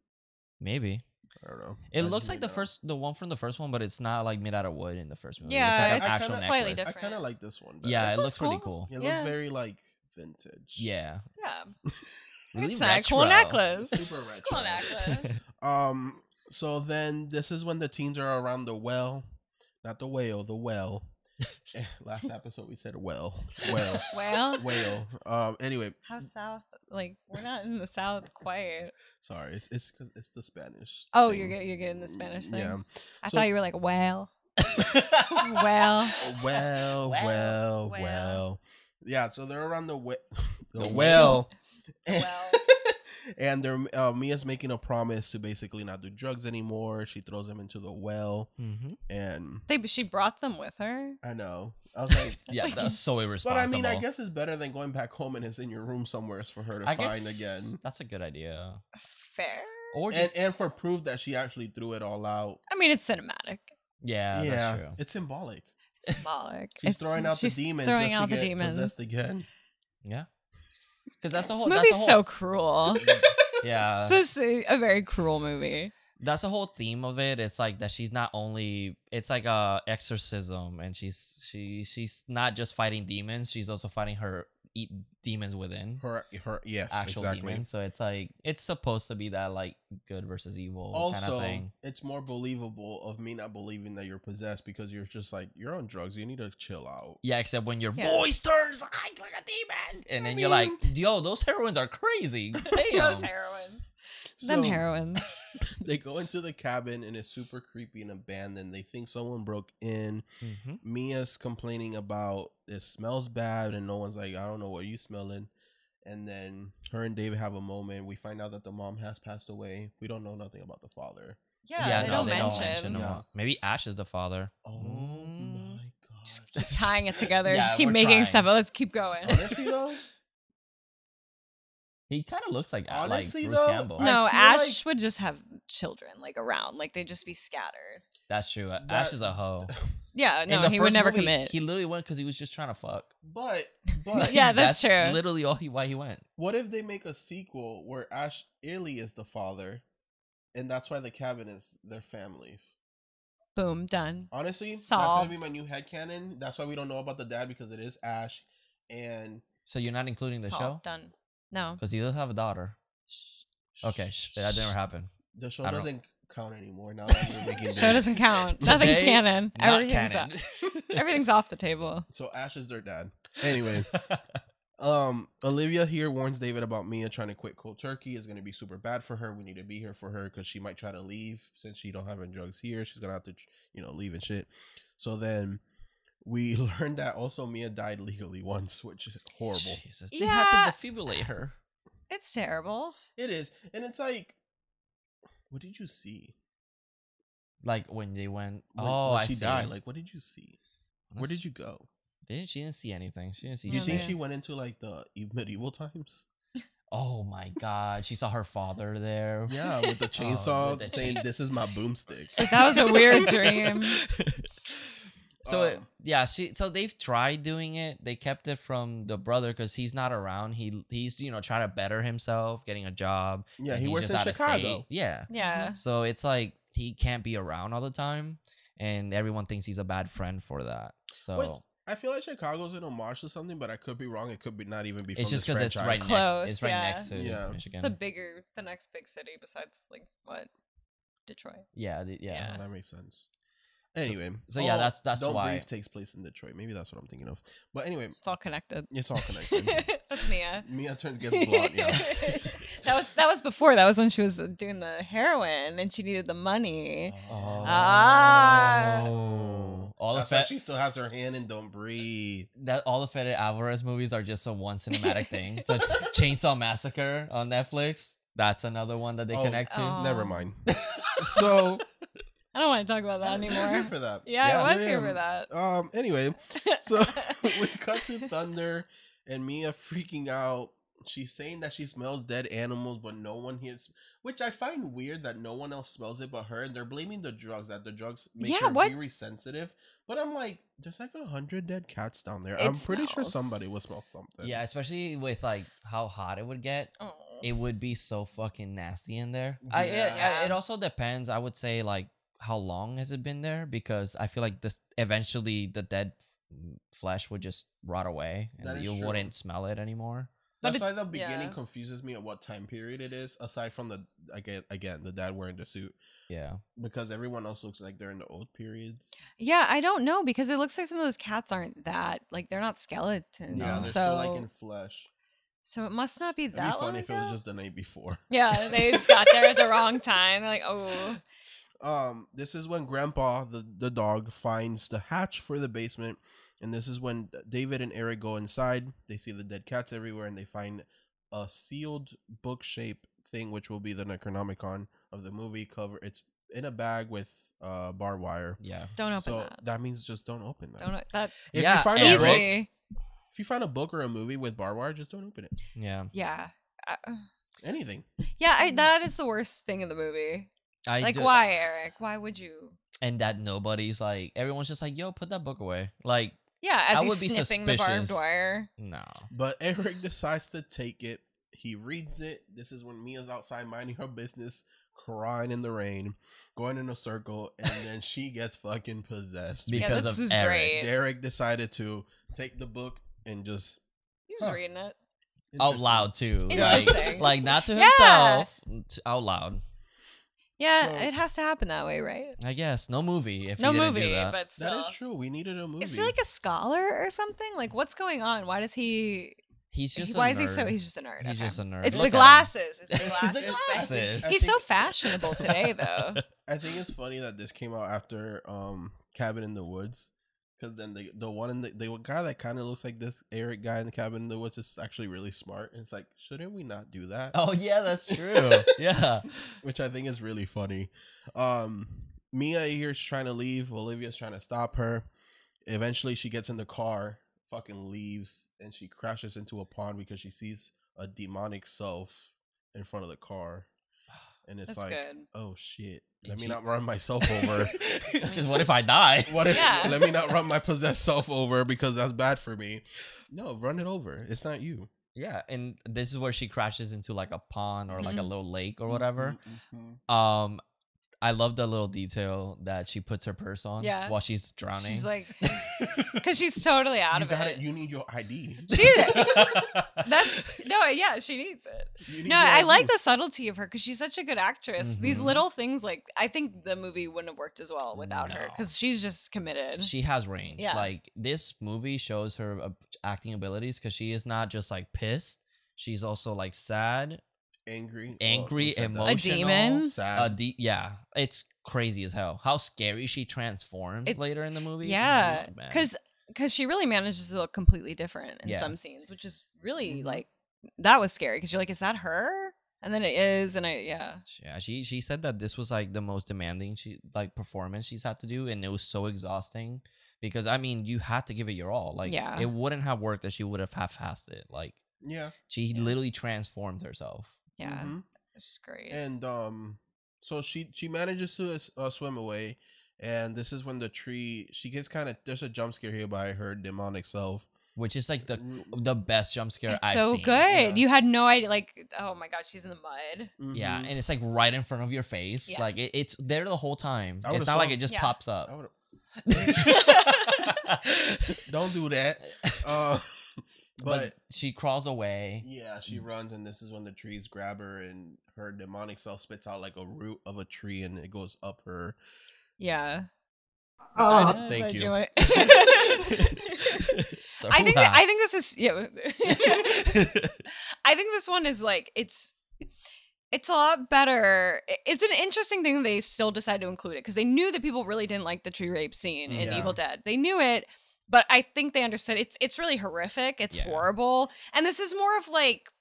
Maybe. I don't know. It I looks just like made that up. the one from the first one, but it's not like made out of wood in the first movie. Yeah, it's like an it's actual just slightly necklace. I different. kind of like this one. better. Yeah, This it one's looks pretty cool. cool. It Yeah. looks very like vintage. Yeah, Yeah. really It's a cool retro. necklace. Super retro. Cool necklace. So then this is when the teens are around the well, not the whale, the well. Last episode we said well. Well, Whale. Anyway, how south? Like we're not in the south quite. sorry, it's because it's the Spanish. Oh, thing. you're getting the Spanish thing. Yeah. I So- thought you were like well. Well. Well. Well. Yeah, so they're around the The well. Well. And they're Mia's making a promise to basically not do drugs anymore. She throws him into the well, Mm-hmm. and She brought them with her. I know. I was like, Yeah, that's so but irresponsible. I mean, I guess it's better than going back home and it's in your room somewhere for her to I find guess again. that's a good idea. Fair. Or And just and for proof that she actually threw it all out. I mean, it's cinematic. yeah, that's true. It's symbolic. It's symbolic. She's throwing out the demons. Throwing just out to the get demons. possessed again. Yeah, because that's the This whole. movie's that's the so whole, cruel. yeah. It's just a very cruel movie. That's the whole theme of it. It's like that she's not only it's like a exorcism, and she's not just fighting demons, she's also fighting her demons within. Her yes, Actual exactly. demons. So it's like it's supposed to be that like good versus evil kind Also, of thing. it's more believable of me not believing that you're possessed because you're just like you're on drugs. You need to chill out. Yeah, except when your Yeah. voice turns like a demon. And then you're like, yo, those heroines are crazy. Those Damn. heroines. So, Them heroines. They go into the cabin and it's super creepy and abandoned. They think someone broke in. Mm-hmm. Mia's complaining about it smells bad, and no one's like, I don't know what you smelling. And then her and David have a moment. We find out that the mom has passed away. We don't know nothing about the father. Yeah, they don't mention. them. Yeah. Maybe Ash is the father. Oh Mm. my god! Just keep tying it together. Yeah, Just keep we're making trying. stuff. Let's keep going. Honestly though, He kind of looks like Honestly, Bruce though, Campbell. I No, feel Ash would just have children like around. Like they'd just be scattered. That's true. Ash is a hoe. Yeah, In no, the he would first never movie, commit. He literally went because he was just trying to fuck. but Yeah, that's true. Literally why he went. what if they make a sequel where Ash Illy is the father, and that's why the cabin is their families? Boom, done. Honestly, Solved. that's gonna be my new headcanon. That's why we don't know about the dad because it is Ash, and So you're not including the Solved, show done. No. because he does have a daughter. Okay, that never happened. the show I don't doesn't count anymore now that we're making Show doesn't count. Nothing's Today, canon. not Everything's canon. everything's off the table. So Ash is their dad. Anyway, Olivia here warns David about Mia trying to quit cold turkey. It's gonna be super bad for her. We need to be here for her because she might try to leave since she don't have any drugs here. She's gonna have to, leave and shit. So then we learned that also Mia died legally once, which is horrible. Jesus, they Yeah. had to defibrillate her. It's terrible. It is. And it's like, what did you see? Like when they went. When, Oh, when I she see. died. Like, what did you see? Where did you go? She didn't see anything. She didn't see. Do you No, think they- she went into like the medieval times? Oh my God! She saw her father there. Yeah, with the chainsaw, with the saying, "This is my boomstick." It's like, that was a weird dream. So so they've tried doing it. They kept it from the brother because he's not around. He's trying to better himself, getting a job. Yeah, and he he's works just in out of Chicago. state. Yeah. Yeah. So it's like he can't be around all the time, and everyone thinks he's a bad friend for that. So Wait, I feel like Chicago's an homage to something, but I could be wrong. It could be not even be from it's just this because it's franchise. right Close, next. It's right yeah. next to Yeah. Michigan. The next big city besides like what? Detroit. Yeah. Yeah. Oh, that makes sense. Anyway, so yeah, that's Don't why. Breathe takes place in Detroit. Maybe that's what I'm thinking of. But anyway, It's all connected. it's all connected. That's Mia. Mia gets blonde. Yeah. that was before. That was when she was doing the heroin and she needed the money. Oh. Ah. All the That's why she still has her hand in Don't Breathe. all the Fede Alvarez movies are just a one cinematic thing. So Chainsaw Massacre on Netflix. That's another one that they connect to. Oh. Never mind. So I don't want to talk about that you're here anymore. for that. Yeah, Yeah. I was here for that. Anyway, so we cut to Thunder and Mia freaking out. She's saying that she smells dead animals, but no one hears. Which I find weird that no one else smells it but her. And they're blaming the drugs, that the drugs make Yeah, her what? very sensitive. But I'm like, there's like 100 dead cats down there. It I'm pretty sure smells. somebody will smell something. Yeah, especially with like how hot it would get. Oh. It would be so fucking nasty in there. Yeah. It also depends. I would say like how long has it been there, because I feel like this eventually the dead flesh would just rot away That and is you true. wouldn't smell it anymore. But That's it- why the beginning yeah. confuses me at what time period it is, aside from the again the dad wearing the suit, Yeah. because everyone else looks like they're in the old periods. Yeah, I don't know because it looks like some of those cats aren't that like they're not skeletons. Yeah, they're so still like in flesh. so it must not be It'd that be funny long if it was ago? just the night before. Yeah, they just got there at the wrong time. They're like, oh, This is when Grandpa, the dog, finds the hatch for the basement, and this is when David and Eric go inside. They see the dead cats everywhere, and they find a sealed book shape thing, which will be the Necronomicon of the movie cover. It's in a bag with barbed wire. Yeah. don't open So that. means just don't open that. Don't that If Yeah, you find Eric. a book, easy. if you find a book or a movie with barbed wire, just don't open it. Yeah. Yeah. Anything. Yeah, that is the worst thing in the movie. I Like, do- why, Eric? Why would you? And that nobody's like, everyone's just like, yo, put that book away. Like, Yeah, as I he's would be sniffing the barbed suspicious. wire. no. But Eric decides to take it. He reads it. This is when Mia's outside minding her business, crying in the rain, going in a circle, and then she gets fucking possessed. Because this of is Eric. great. Derek decided to take the book and just He's just reading it. Out loud too. Interesting. Like not to Yeah. himself, out loud. Yeah, So- it has to happen that way, right? I guess no movie if No he didn't movie, do that. but That still. is true. We needed a movie. Is he like a scholar or something? Like, what's going on? Why does he? He's just Why a is he so? nerd. He's just a nerd. He's okay. just a nerd. It's Look the at him. glasses. It's the It's glasses. the thing. glasses. I He's so think- fashionable today, though. I think it's funny that this came out after Cabin in the Woods, because then the one in the guy that kind of looks like this Eric guy in the Cabin in the Woods is actually really smart, and it's like, shouldn't we not do that? Oh yeah, that's true. Yeah. Which I think is really funny. Mia here is trying to leave. Olivia's trying to stop her. Eventually, she gets in the car, fucking leaves, and she crashes into a pond because she sees a demonic self in front of the car. And it's That's like, good. oh shit, And let me she- not run myself over. Because what if I die? What if, Yeah. let me not run my possessed self over because that's bad for me. No, run it over. It's not you. Yeah, and this is where she crashes into like a pond or like a Mhm. little lake or whatever. Mhm. I love the little detail that she puts her purse on Yeah. while she's drowning. She's like, because she's totally out You of got it. it. You need your ID. That's no, yeah, she needs it. You need No, your I ID. like the subtlety of her because she's such a good actress. These Mhm. little things, like I think the movie wouldn't have worked as well without her No. because she's just committed. She has range. Yeah. Like this movie shows her acting abilities because she is not just like pissed. She's also like sad angry, emotional, a demon. sad. Yeah, it's crazy as hell how scary she transforms later in the movie. Yeah, Man. because she really manages to look completely different in some scenes, which is really like that was scary because you're like, is that her? And then it is, and she said that this was like the most demanding performance she's had to do, and it was so exhausting because I mean you had to give it your all. Like it wouldn't have worked if she would have half-assed it. Like she literally transformed herself. Yeah, it's just great. And so she manages to swim away, and this is when the tree she gets there's a jump scare here by her demonic self. Which is like the best jump scare I've so seen. Good. Yeah. You had no idea. Like, oh my god, she's in the mud. Yeah, and it's like right in front of your face. Yeah. Like it's there the whole time. It's not like it just pops up. Don't do that. But she crawls away. Yeah, she runs, and this is when the trees grab her, and her demonic self spits out like a root of a tree, and it goes up her. Yeah. Oh, thank you. I think this is I think this one is like it's a lot better. It's an interesting thing that they still decided to include it because they knew that people really didn't like the tree rape scene in Evil Dead. They knew it, but I think they understood it's really horrific. It's horrible, and this is more of like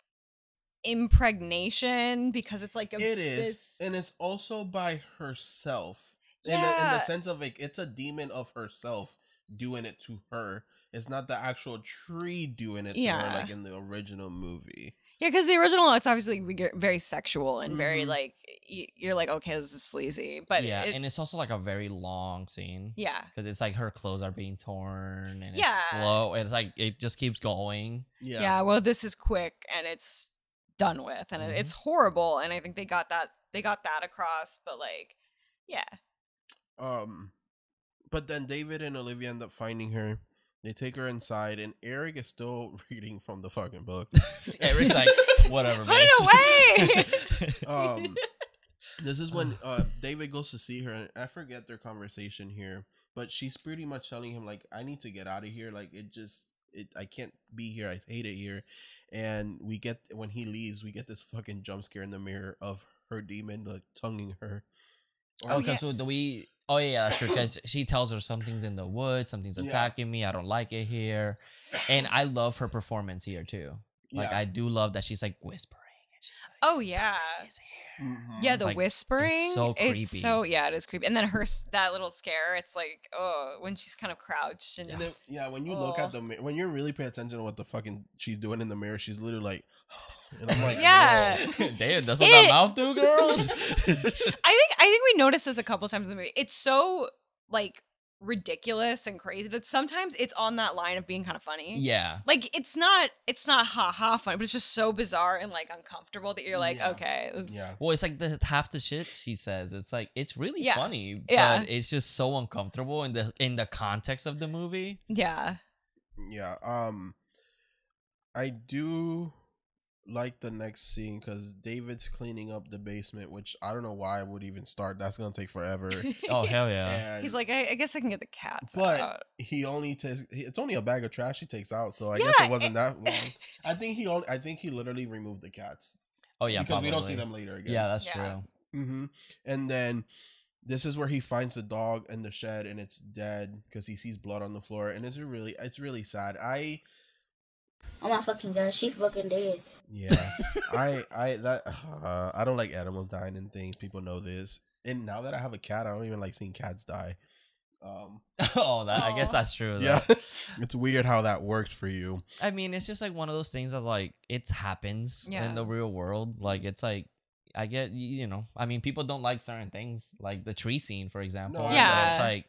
impregnation because it's like it is, and it's also by herself. In the sense of like it's a demon of herself doing it to her. It's not the actual tree doing it to her like in the original movie. Yeah, because the original it's obviously very sexual and very like you're like, okay, this is sleazy, but and it's also like a very long scene. Yeah, because it's like her clothes are being torn and it's slow. It's like it just keeps going. Yeah. Well, this is quick and it's done with, and it's horrible. And I think they got that across. But like, but then David and Olivia end up finding her. They take her inside, and Eric is still reading from the fucking book. Eric's like, whatever, put it away. This is when David goes to see her, and I forget their conversation here, but she's pretty much telling him like, I need to get out of here. Like I can't be here. I hate it here. And when he leaves, we get this fucking jump scare in the mirror of her demon like tonguing her. Oh yeah, sure. Because she tells her something's in the woods, something's attacking me. I don't like it here, and I love her performance here too. Like I do love that she's like whispering, and she's like, "Oh yeah, is here." Mm-hmm. Yeah, the like, whispering. It's so creepy. It is creepy. And then that little scare. It's like when she's kind of crouched and then, when you look at when you really pay attention to what the fucking she's doing in the mirror, she's literally like. And I'm like, damn, that's what that mouth do, girl. I think we noticed this a couple times in the movie. It's so like ridiculous and crazy that sometimes it's on that line of being kind of funny. Yeah, like it's not ha funny, but it's just so bizarre and like uncomfortable that you're like, okay, Well, it's like half the shit she says. It's like it's really funny, but it's just so uncomfortable in the context of the movie. Yeah. I do like the next scene because David's cleaning up the basement, which I don't know why I would even start. That's gonna take forever. Oh hell yeah! And he's like, I guess I can get the cats out. He only takes. It's only a bag of trash he takes out, so I guess it wasn't that long. I think he literally removed the cats. Oh yeah, because we don't see them later again. Yeah, that's true. Mm-hmm. And then this is where he finds the dog in the shed, and it's dead because he sees blood on the floor, and it's really sad. Oh my fucking god, she fucking dead. Yeah, I don't like animals dying and things. People know this, and now that I have a cat, I don't even like seeing cats die. I guess that's true. Though. Yeah, it's weird how that works for you. I mean, it's just like one of those things that like it happens in the real world. Like it's like I get I mean, people don't like certain things, like the tree scene, for example. No, it's like.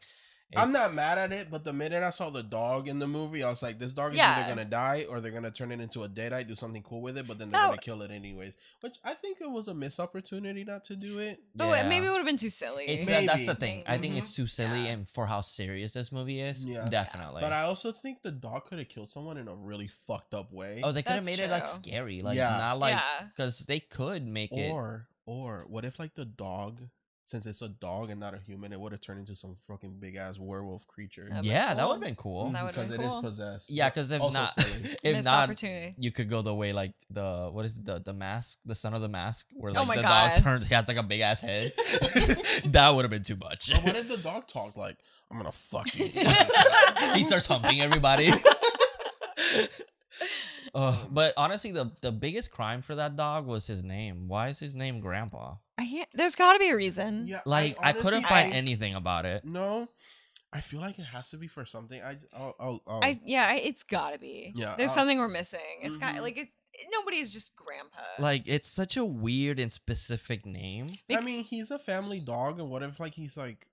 I'm not mad at it, but the minute I saw the dog in the movie, I was like, this dog is either going to die or they're going to turn it into a deadite, do something cool with it, but then they're going to kill it anyways. Which I think it was a missed opportunity not to do it. But maybe it would have been too silly. That's the thing. I think it's too silly and for how serious this movie is, definitely. But I also think the dog could have killed someone in a really fucked up way. Oh, they could have made it like scary. Like not like, because they could make it. Or what if like the dog since it's a dog and not a human, it would have turned into some fucking big ass werewolf creature. That'd be Yeah, that cool. would have been cool. That would've Because been it is cool. possessed. Yeah, because if Also not, silly. if Missed not, opportunity. you could go the way like the mask, the son of the mask, where Oh like my the God. dog turns, he has like a big ass head. That would have been too much. But what if the dog talked like, I'm gonna fuck you? He starts humping everybody. But honestly, the biggest crime for that dog was his name. Why is his name Grandpa? There's got to be a reason. Yeah, Like I couldn't honestly find think- anything about it. No, I feel like it has to be for something. It's got to be. Yeah, There's something we're missing. It's got Mhm. like nobody's just grandpa. Like it's such a weird and specific name. I mean, he's a family dog, and what if like he's like,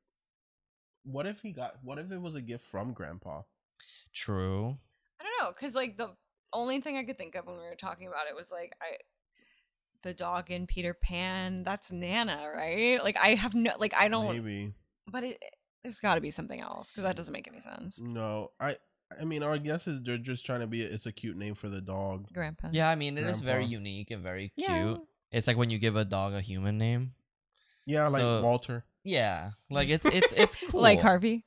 what if it was a gift from Grandpa? True. I don't know, because like the only thing I could think of when we were talking about it was like the dog in Peter Pan. That's Nana, right? Like I have no, like I don't. Maybe. But there's got to be something else because that doesn't make any sense. No, I mean, our guess is they're just trying to be. It's a cute name for the dog. Grandpa. Yeah, I mean it is very Grandpa. unique and very cute. Yeah. It's like when you give a dog a human name. Yeah, like So- Walter. Yeah, like it's cool. Like Harvey.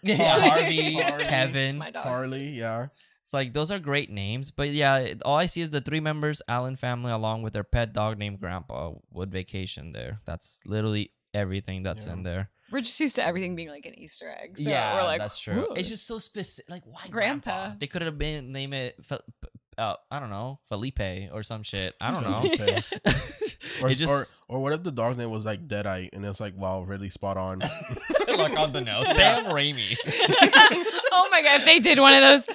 Yeah, Harvey, Harvey. It's Kevin. my dog. Carly. Yeah. It's like those are great names, but yeah, all I see is the 3 members, Allen family, along with their pet dog named Grandpa, would vacation there. That's literally everything that's Yeah. in there. We're just used to everything being like an Easter egg. So yeah, we're like, that's true. "Ooh." It's just so specific. Like, why Grandpa. Grandpa? They could have been name it. I don't know, Felipe or some shit. I don't know. Or, It just or what if the dog's name was like Deadite and it's like, wow, really spot on. like on the nose. Sam Raimi. Oh my god, if they did one of those.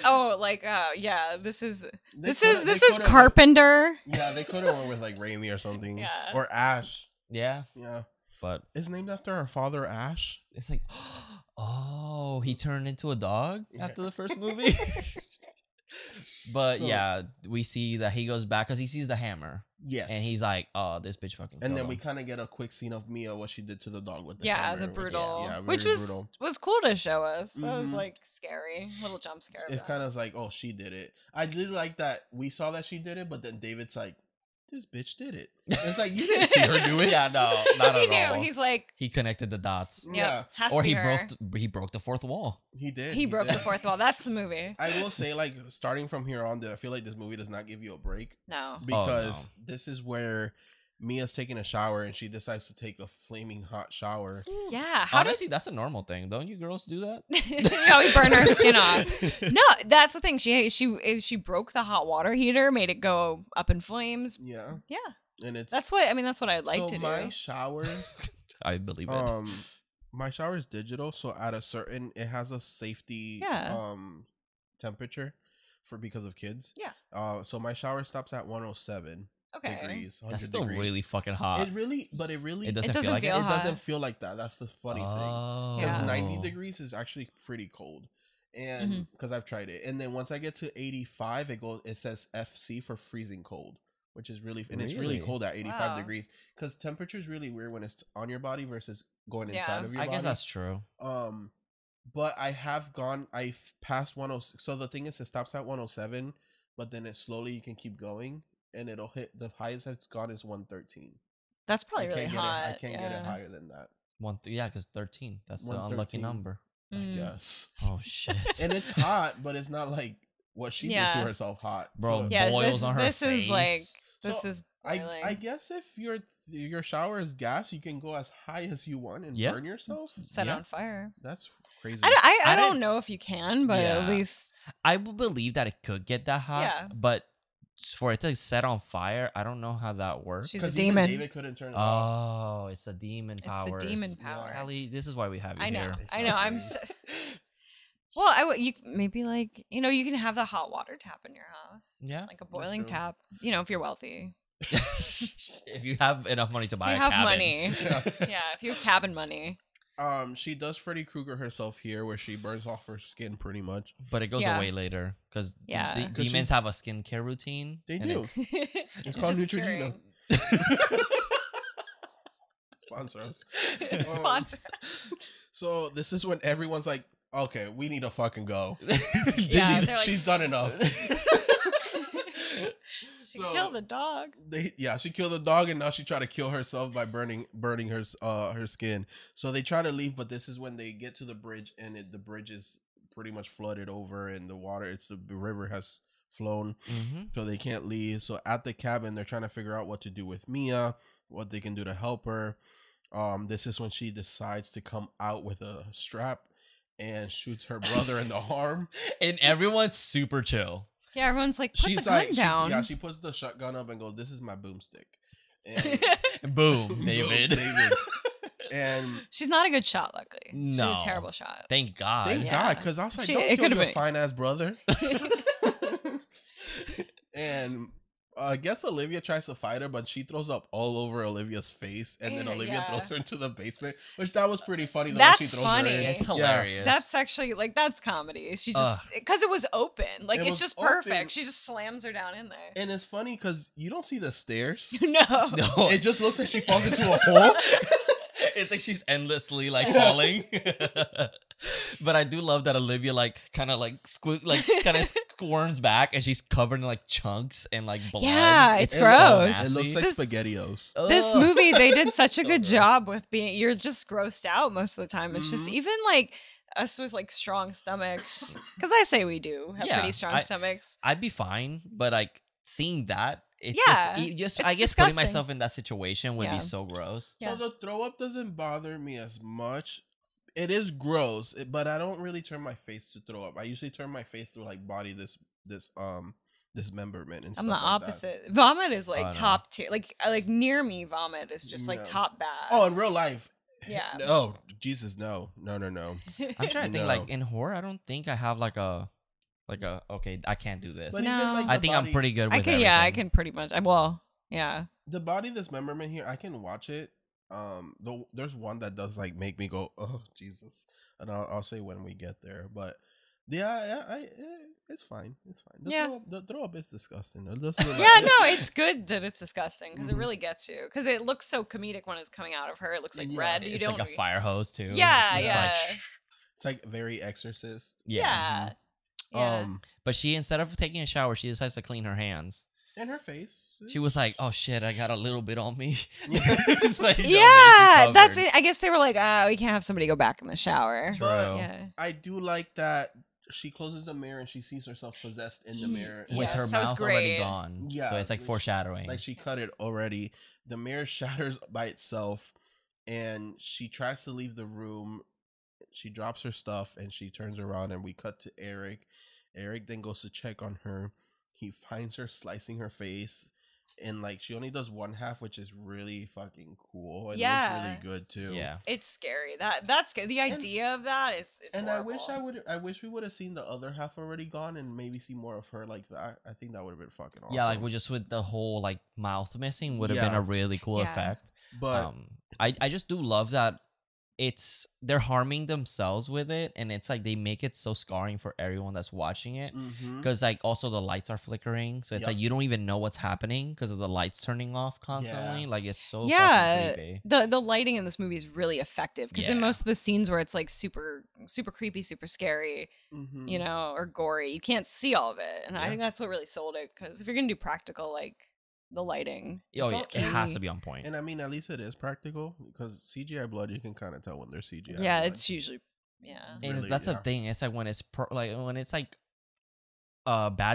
Oh, like yeah, this is Carpenter. Yeah, they could have went with like Raimi or something. Yeah. Or Ash. Yeah, Yeah. but It's named after our father, Ash. it's like, oh, he turned into a dog after the first movie. But So- yeah, we see that he goes back because he sees the hammer, Yes. and he's like, "Oh, this bitch fucking." And killed then we him." kind of get a quick scene of Mia, what she did to the dog with the Yeah, hammer. the brutal, Yeah, which very was brutal. was cool to show us. That was Mhm. like scary, little jump scare. It's kind of like, oh, she did it. I did like that we saw that she did it, but then David's like, this bitch did it. It's like, you didn't see her do it. Yeah, no, not he at all. knew. He's like, He connected the dots, yep, Yeah. has to or be he her. broke the fourth wall. He did. He broke did. the fourth wall. That's the movie. I will say, like, starting from here on, I feel like this movie does not give you a break No. because this is where Mia's taking a shower and she decides to take a flaming hot shower. Yeah. How Honestly, that's a normal thing. Don't you girls do that? did we burn our skin off? No, that's the thing. She broke the hot water heater, made it go up in flames. Yeah, Yeah. and it's That's what I'd like so to my do. shower. I believe it. My shower is digital, so at a certain, it has a safety Yeah. temperature because of kids. Yeah. So my shower stops at 107 Okay. degrees. 100 That's still degrees. really fucking hot. It really It doesn't, doesn't feel like feel it. it hot. doesn't feel like that. That's the funny thing. Oh. Because Yeah. 90 degrees is actually pretty cold. And Mhm. because I've tried it. And then once I get to 85, it says FC for freezing cold, which is really, and it's really Really? cold at 85 Wow. degrees. Because temperature is really weird when it's on your body versus going Yeah. inside of your I body. guess that's true. But I've passed 106. So the thing is, it stops at 107, but then it slowly, you can keep going and it'll hit, the highest it's gone is 113. That's probably I really can't hot. I can't get it higher than that, Yeah, because 13. That's the unlucky 113. number. I Mm. guess. Oh shit. And it's hot, but it's not like what she did Yeah. to herself hot. Bro, So Yeah, boils this, on her this is like face. this So, is boiling. I guess if your shower is gas, you can go as high as you want and Yeah. burn yourself. set Yeah. on fire. That's crazy. I I don't didn't- know if you can, but Yeah. at least I would believe that it could get that hot, Yeah. but for it to set on fire, I don't know how that works. she's a 'Cause even demon. David couldn't turn it off. Oh, it's a demon It's power. the demon power. Callie, this is why we have you I know. here. I know. I'm. Well, you maybe like you can have the hot water tap in your house. Yeah, like a boiling true. tap. If you're wealthy, if you have enough money to if buy you a have cabin. money. Yeah. Yeah, if you have cabin money. She does Freddy Krueger herself here, where she burns off her skin pretty much. But it goes Yeah. away later because Yeah. 'Cause demons she's- have a skincare routine. They and do. it- It's called Just Neutrogena. curing. Sponsor us. Sponsor. So this is when everyone's like, "Okay, we need to fucking go. Yeah, she's, they're like- she's done enough." She killed the dog. She killed the dog, and now she tried to kill herself by burning her skin. So they try to leave, but this is when they get to the bridge, and the bridge is pretty much flooded over, and the river has flown, so they can't leave. So at the cabin, they're trying to figure out what to do with Mia, what they can do to help her. This is when she decides to come out with a strap and shoots her brother in the arm. And everyone's super chill. Yeah, everyone's like, put the gun down. She puts the shotgun up and goes, "This is my boomstick." And boom, David. And she's not a good shot, luckily. No. She's a terrible shot. Thank God. Thank God, because I was like, don't kill your fine-ass brother. And I guess Olivia tries to fight her, but she throws up all over Olivia's face, and then Olivia throws her into the basement, which that was pretty funny. That's she throws funny. Her in. It's hilarious. That's actually, like, that's comedy. She just, because it was open. Like, it's just perfect. Open. She just slams her down in there. And it's funny because you don't see the stairs. No. It just looks like she falls into a hole. It's like she's endlessly like falling. But I do love that Olivia kind of squirms back, and she's covered in like chunks and like blood. Yeah, it's gross. It looks like SpaghettiOs. This movie, they did such a good job with you're just grossed out most of the time. It's just even like us with like strong stomachs, because I say we do have pretty strong stomachs. I'd be fine, but like seeing that, it's just I guess disgusting. putting myself in that situation would be so gross. So the throw up doesn't bother me as much. It is gross, but I don't really turn my face to throw up. I usually turn my face to like body dismemberment and stuff. I'm the like opposite. That. Vomit is like top tier. Like near me, vomit is just like top bad. Oh, in real life. Yeah. Oh, Jesus, no. I'm trying to think, like in horror, I don't think I have like a okay, I can't do this. But no, even, like, I think I'm pretty good with everything. Yeah, I can pretty much. The body dismemberment here, I can watch it. Though there's one that does like make me go, oh Jesus, and I'll say when we get there. But it's fine. The throw up is disgusting. It's good that it's disgusting because it really gets you. Because it looks so comedic when it's coming out of her. It looks like red. It's like a fire hose too. Yeah, it's like very Exorcist. Yeah. But she, instead of taking a shower, she decides to clean her hands. And her face. She was like, "Oh shit, I got a little bit on me." That's it. I guess they were like, we can't have somebody go back in the shower. But I do like that she closes the mirror and she sees herself possessed in the mirror with her mouth already gone. Yeah, so it's like foreshadowing. Like she cut it already. The mirror shatters by itself, and she tries to leave the room. She drops her stuff and she turns around, and we cut to Eric. Eric then goes to check on her. He finds her slicing her face, and like she only does one half, which is really fucking cool. And looks really good too. Yeah, it's scary. That's scary. The idea of that is and horrible. I wish we would have seen the other half already gone, and maybe see more of her like that. I think that would have been fucking awesome. Yeah, like with the whole like mouth missing would have been a really cool effect. But I just do love that they're harming themselves with it, and it's like they make it so scarring for everyone that's watching it, because like also the lights are flickering, so it's like you don't even know what's happening because of the lights turning off constantly. Like it's so fucking creepy. The lighting in this movie is really effective, because in most of the scenes where it's like super super creepy, super scary, or gory, you can't see all of it, and I think that's what really sold it, because if you're gonna do practical, like the lighting. It has to be on point. And I mean, at least it is practical, because CGI blood, you can kind of tell when they're CGI. Yeah, blood. It's usually And really, that's the thing. It's like when it's bad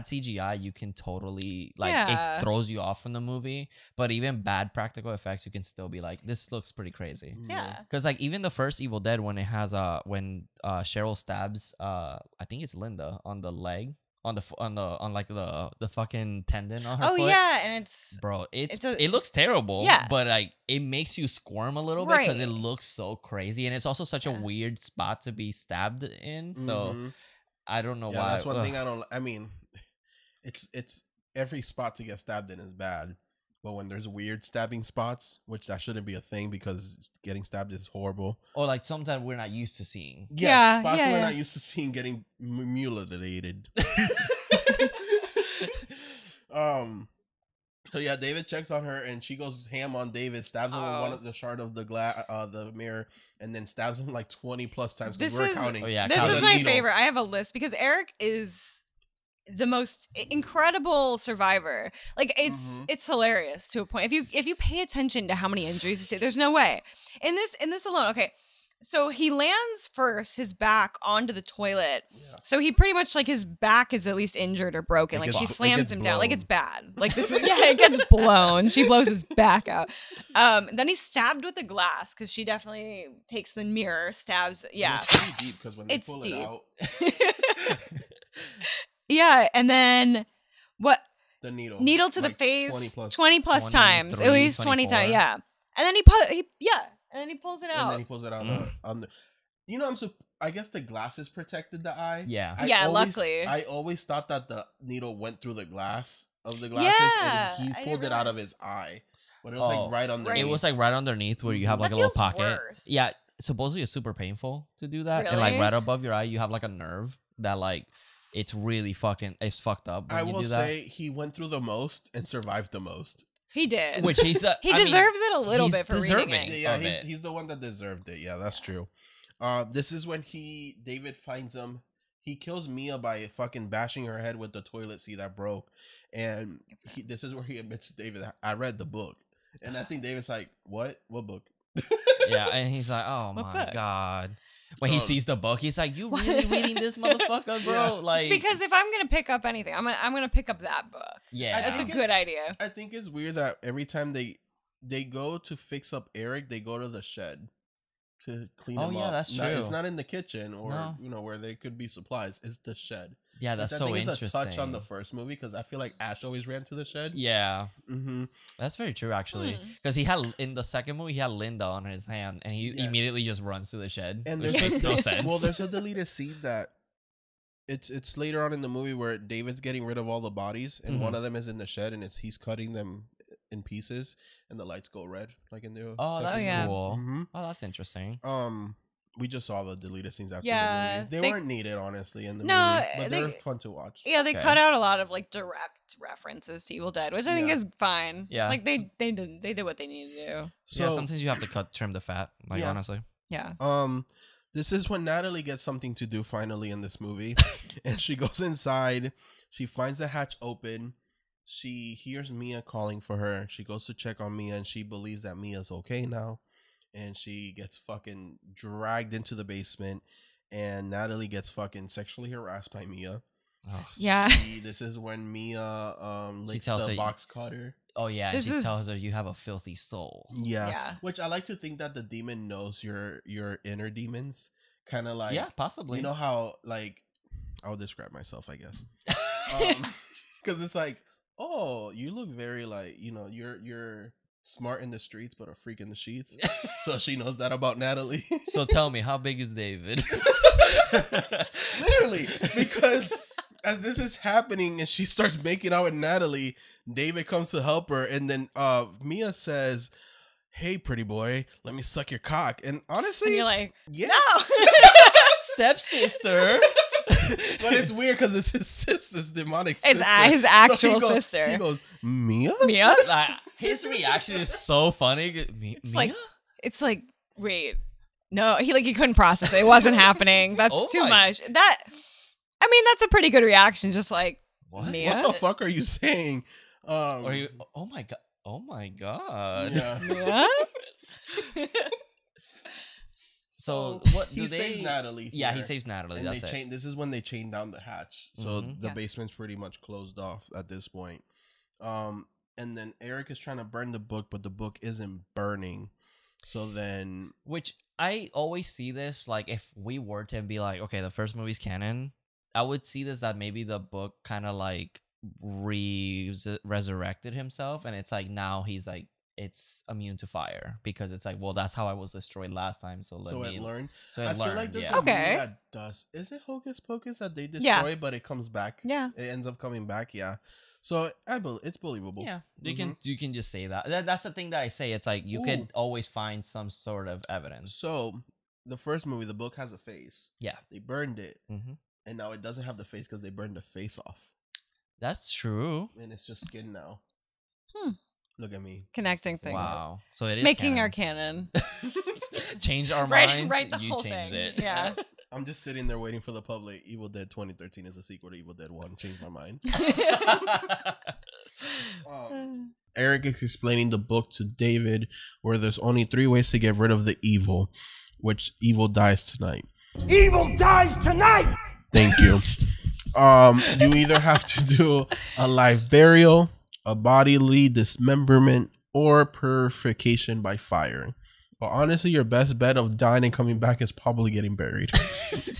CGI, you can totally it throws you off from the movie. But even bad practical effects, you can still be like, this looks pretty crazy. Yeah, because like even the first Evil Dead, when it has when Cheryl stabs I think it's Linda on the leg. On the fucking tendon on her foot. Oh yeah, and it looks terrible. Yeah, but like it makes you squirm a little bit because it looks so crazy, and it's also such a weird spot to be stabbed in. So I don't know why. That's one thing I don't. I mean, it's every spot to get stabbed in is bad, but when there's weird stabbing spots, which that shouldn't be a thing because getting stabbed is horrible. Or like sometimes we're not used to seeing. Spots we're not used to seeing getting mutilated. So yeah, David checks on her and she goes ham on David, stabs him with one of the shard of the the mirror, and then stabs him like 20 plus times because we're counting. This is my favorite. I have a list because Eric is the most incredible survivor. Like it's hilarious to a point. If you pay attention to how many injuries he said, there's no way. In this alone, okay. So he lands first, his back onto the toilet. Yeah. So he pretty much like his back is at least injured or broken. Like she slams him down. Like it's bad. Like this is, it gets blown. She blows his back out. Then he's stabbed with a glass because she definitely takes the mirror, stabs. Yeah. It's pretty deep because when they pull deep. it out. Yeah, and then what? The needle. Needle to the face 20 plus times. At least 20 24. times, yeah. And then and then he pulls it out. And then he pulls it out on the you know, I guess the glasses protected the eye. Yeah. Luckily. I always thought that the needle went through the glass of the glasses and he pulled it out of his eye. But it was like right underneath. It was like right underneath where you have like that a little feels pocket. worse. Yeah. Supposedly it's super painful to do that. Really? And like right above your eye, you have like a nerve that like it's really it's fucked up when I you will do that. say he went through the most and survived the most. He did. Which he deserves it a little bit for reading it. Yeah, he's the one that deserved it. Yeah, that's true. This is when David finds him. He kills Mia by fucking bashing her head with the toilet seat that broke. And this is where he admits to David, I read the book. And I think David's like, what? What book? Yeah, and he's like, oh my God. When he sees the book, he's like, "You really reading this motherfucker, bro?" Yeah. Like, because if I'm gonna pick up anything, I'm gonna pick up that book. Yeah, that's a good idea. I think it's weird that every time they go to fix up Eric, they go to the shed to clean him up. Oh yeah, that's true. It's not in the kitchen or where they could be supplies. It's the shed. Yeah, that's so interesting. It's a touch on the first movie because I feel like Ash always ran to the shed. Yeah, that's very true actually. Because he had in the second movie he had Linda on his hand and he immediately just runs to the shed, and which makes no sense. Well, there's a deleted scene that it's later on in the movie where David's getting rid of all the bodies and one of them is in the shed and he's cutting them in pieces and the lights go red like in the that's yeah. cool. Oh, that's interesting. We just saw the deleted scenes after the movie. They weren't needed, honestly, in the movie, but they were fun to watch. Yeah, they cut out a lot of like direct references to Evil Dead, which I think is fine. Yeah, like they did what they needed to do. So yeah, sometimes you have to trim the fat. Like honestly, yeah. This is when Natalie gets something to do finally in this movie, and she goes inside. She finds the hatch open. She hears Mia calling for her. She goes to check on Mia, and she believes that Mia's okay now. And she gets fucking dragged into the basement, and Natalie gets fucking sexually harassed by Mia. Oh. Yeah. This is when Mia licks the box cutter. Oh yeah, and she tells her you have a filthy soul. Yeah. Which I like to think that the demon knows your inner demons. Kind of like possibly. You know how like I'll describe myself, I guess. Because it's like, oh, you look very like, you're smart in the streets, but a freak in the sheets. So she knows that about Natalie. So tell me, how big is David? Literally, because as this is happening and she starts making out with Natalie, David comes to help her, and then Mia says, "Hey, pretty boy, let me suck your cock." And honestly, and you're like, yeah, no, stepsister. But it's weird because it's his sister's demonic sister. It's his actual so sister. He goes, Mia? Like, his reaction is so funny. It's Mia? Like, it's like, wait, no, he couldn't process it. It wasn't happening. That's too much. That's a pretty good reaction. Just like, what? Mia? What the fuck are you saying? Are you? Oh my god! Oh my god! Yeah. So what? He saves Natalie. Yeah, he saves Natalie. And that's it. This is when they chain down the hatch, so the basement's pretty much closed off at this point. And then Eric is trying to burn the book, but the book isn't burning. So then, which I always see this like if we were to be like, okay, the first movie's canon, I would see this that maybe the book kind of like resurrected himself, and it's like now he's like. It's immune to fire because it's like, well, that's how I was destroyed last time. So it learned. So it learned. Feel like there's a movie that does. Is it Hocus Pocus that they destroy, but it comes back? Yeah, it ends up coming back. Yeah, so it's believable. Yeah, you can just say that. That's the thing that I say. It's like you can always find some sort of evidence. So the first movie, the book has a face. Yeah, they burned it, and now it doesn't have the face because they burned the face off. That's true, and it's just skin now. Look at me. Connecting things. Wow. So it is making canon. our canon. Change our minds. Write the you whole changed thing. it. Yeah. I'm just sitting there waiting for the public. Evil Dead 2013 is a sequel to Evil Dead 1. Changed my mind. Eric is explaining the book to David, where there's only 3 ways to get rid of the evil, which evil dies tonight. Evil dies tonight! Thank you. You either have to do a live burial, a bodily dismemberment, or purification by fire. But honestly, your best bet of dying and coming back is probably getting buried.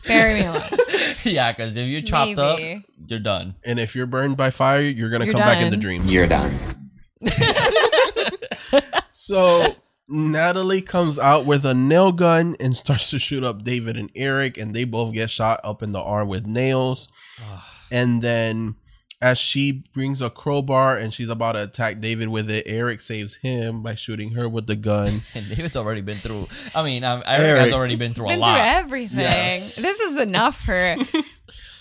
Bury me alive. Yeah, because if you're chopped up, Maybe. you're done. And if you're burned by fire, you're going to You're come back in done. the dreams. You're done. So Natalie comes out with a nail gun and starts to shoot up David and Eric, and they both get shot up in the arm with nails. And then as she brings a crowbar and she's about to attack David with it, Eric saves him by shooting her with the gun. And David's already been through. I mean, Eric has already been through He's a been lot. through everything. This is enough for.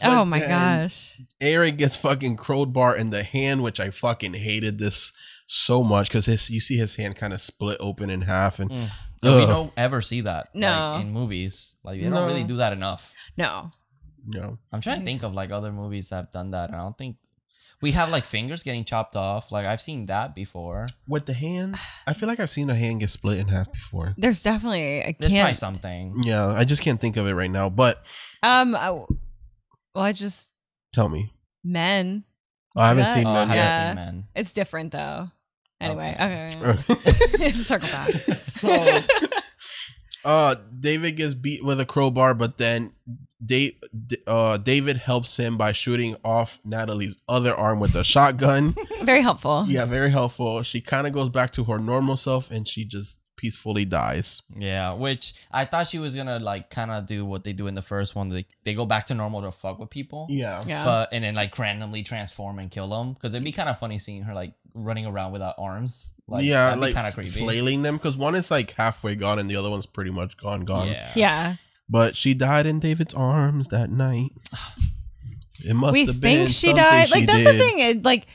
Oh my gosh. Eric gets fucking crowbar in the hand, which I fucking hated this so much because you see his hand kind of split open in half, and And we don't ever see that. No. Like, in movies. Like they don't really do that enough. No. no. I'm trying to think of like other movies that have done that. I don't think we have like fingers getting chopped off. Like I've seen that before. With the hands, I feel like I've seen a hand get split in half before. There's definitely. There's probably something. Yeah, I just can't think of it right now. But Well, I just tell me, men. I haven't that? seen Oh, I men haven't yet. seen Men. It's different though. Anyway, okay. Okay. Circle back. So, David gets beat with a crowbar, but then David helps him by shooting off Natalie's other arm with a shotgun. Very helpful. Yeah, very helpful. She kind of goes back to her normal self, and she just peacefully dies. Yeah, which I thought she was gonna like kind of do what they do in the first one. They go back to normal to fuck with people. Yeah. But and then like randomly transform and kill them, because it'd be kind of funny seeing her like running around without arms. Like, Yeah, that'd be like kind of creepy. flailing them, because one is like halfway gone and the other one's pretty much gone. Yeah. Yeah. But she died in David's arms that night. It must We have been think she something died. she Like that's did. the thing. Like,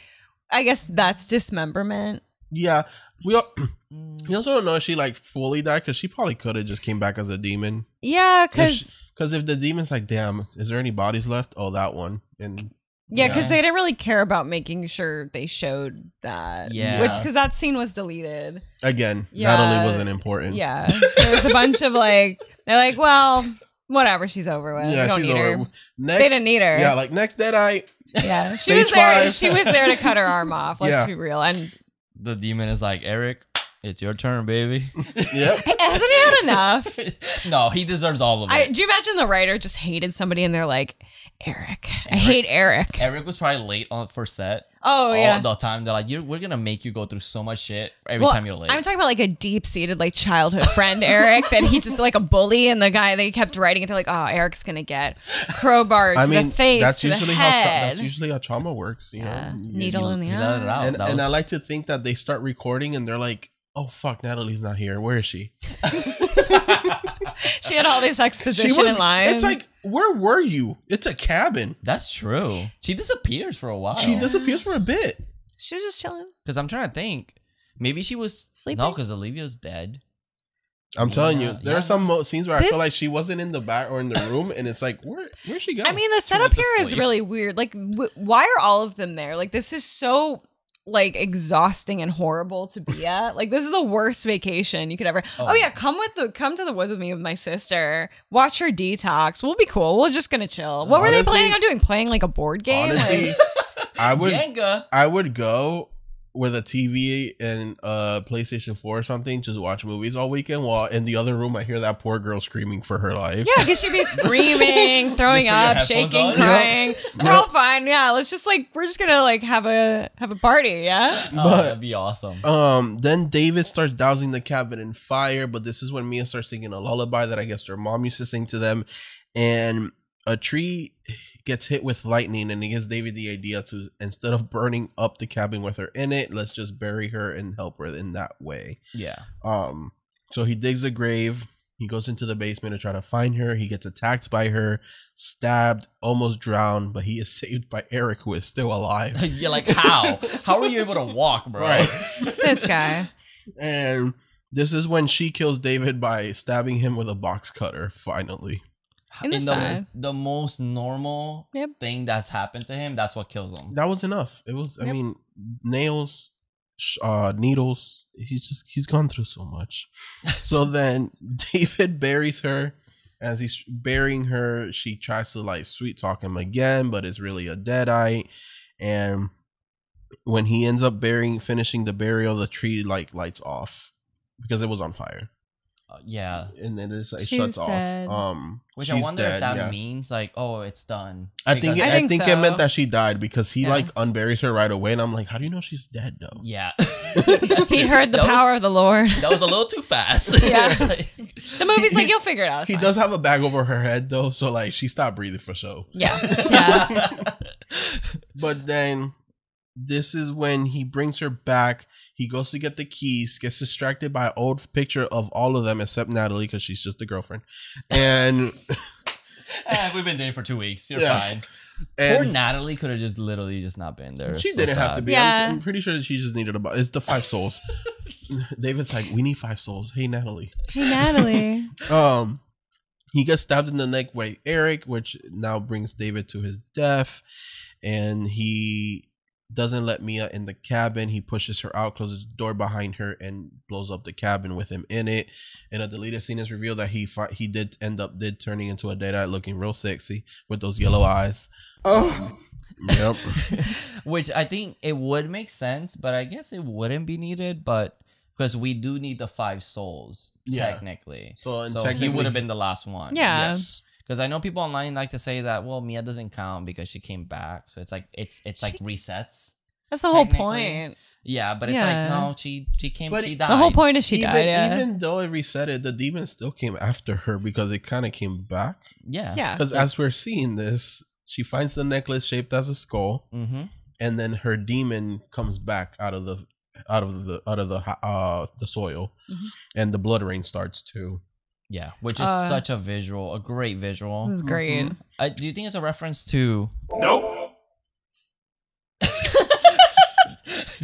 I guess that's dismemberment. Yeah, we also don't know if she like fully died, because she probably could have just came back as a demon. Yeah, because Because if the demon's like, damn, is there any bodies left? Oh, that one. And they didn't really care about making sure they showed that. Yeah. Because that scene was deleted. again, Yeah. Natalie wasn't important. Yeah. There was a bunch of like, they're like, well, whatever, she's over with. Yeah, we don't she's need over. her. Next, They didn't need her. Yeah, like next Deadeye. Yeah. She Stage was there. 5. She was there to cut her arm off. Let's Yeah. be real. And The demon is like, Eric, it's your turn, baby. Yep. hasn't he had enough? No, he deserves all of it. Do you imagine the writer just hated somebody and they're like, Eric. I hate Eric. Eric was probably late for set. Oh, yeah. All the time. They're like, we're gonna make you go through so much shit every Well, time you're late. I'm talking about like a deep-seated like childhood friend, Eric, that he just like a bully, and the guy they kept writing it. They're like, oh, Eric's gonna get crowbar to the face, to the head. That's usually how trauma works. You know, Needle in the He let it eye. out. And, That and I was- like to think that they start recording and they're like, oh fuck, Natalie's not here. Where is she? She had all this exposition in lines. It's like, where were you? It's a cabin. That's true. She disappears for a while. She disappears for a bit. She was just chilling. Because I'm trying to think. Maybe she was Sleeping? No, because Olivia's dead. I'm telling you, Yeah, there yeah. are some scenes where I This- feel like she wasn't in the back or in the room, and it's like, where'd she go? I mean, the She setup went to here is sleep. really weird. Like, why are all of them there? Like, this is so like exhausting and horrible to be at. Like, this is the worst vacation you could ever. Oh, yeah, come to the woods with me with my sister. Watch her detox. We'll be cool. We're just gonna chill. What were they Honestly- planning on doing? Playing like a board game? honestly, Like, Jenga. I would go with a TV and PlayStation 4 or something, just watch movies all weekend, while in the other room I hear that poor girl screaming for her life. yeah, because she'd be screaming, throwing Just put your up, headphones shaking, on? crying. We're all fine. Yeah, let's just like we're just gonna like have a party. Yeah. Oh, that'd be awesome. Then David starts dousing the cabin in fire, but this is when Mia starts singing a lullaby that I guess their mom used to sing to them, and a tree gets hit with lightning, and it gives David the idea to, instead of burning up the cabin with her in it, let's just bury her and help her in that way. Yeah. So he digs a grave. He goes into the basement to try to find her. He gets attacked by her, stabbed, almost drowned, but he is saved by Eric, who is still alive. You're like, how? How are you able to walk, bro? Right. This guy. And this is when she kills David by stabbing him with a box cutter, finally. In the side. the most normal Yep. thing that's happened to him, that's what kills him. That was enough. It was. I Yep. mean, nails, needles. He's gone through so much. So then David buries her. As he's burying her, she tries to like sweet talk him again, but it's really a deadite. And when he ends up finishing the burial, the tree like lights off because it was on fire. Yeah. And then it She's shuts dead. off. Which she's I wonder if dead, that yeah. means like, oh, it's done. I think Because- think it so. meant that she died because he Yeah. like unburies her right away, and I'm like, how do you know she's dead though? yeah. He heard the That was- power of the Lord. That was a little too fast. Yeah. It's like- The movie's like, you'll figure it out. It's He fine. does have a bag over her head though, so like she stopped breathing for sure. Yeah. Yeah. But then this is when he brings her back. He goes to get the keys, gets distracted by an old picture of all of them except Natalie because she's just the girlfriend. And We've been dating for 2 weeks. You're Yeah. fine. And Poor Natalie could have just literally just not been there. she It's didn't so have to sad. be. Yeah. I'm pretty sure that she just needed it's the 5 souls. David's like, we need 5 souls. Hey Natalie. Hey, Natalie. He gets stabbed in the neck by Eric, which now brings David to his death. And he doesn't let Mia in the cabin. He pushes her out, closes the door behind her, and blows up the cabin with him in it. In a deleted scene, is revealed that he did end up turning into a deadite, looking real sexy with those yellow eyes. Oh, yep. Which I think it would make sense, but I guess it wouldn't be needed. But because we do need the 5 souls, Yeah. technically. So, So, technically, he would have been the last one. Yeah. Yes. Because I know people online like to say that, well, Mia doesn't count because she came back. So it's like it's like resets. That's the whole Technically. point. Yeah, but it's Yeah. like no, she came, But she it- died. The whole point is she died. Yeah. Even though it reset it, the demon still came after her because it kind of came back. Yeah. Yeah. Because as we're seeing this, she finds the necklace shaped as a skull, Mm-hmm. and then her demon comes back out of the soil, Mhm. and the blood rain starts too. Yeah, which is such a visual, a great visual. This is great. Do you think it's a reference to?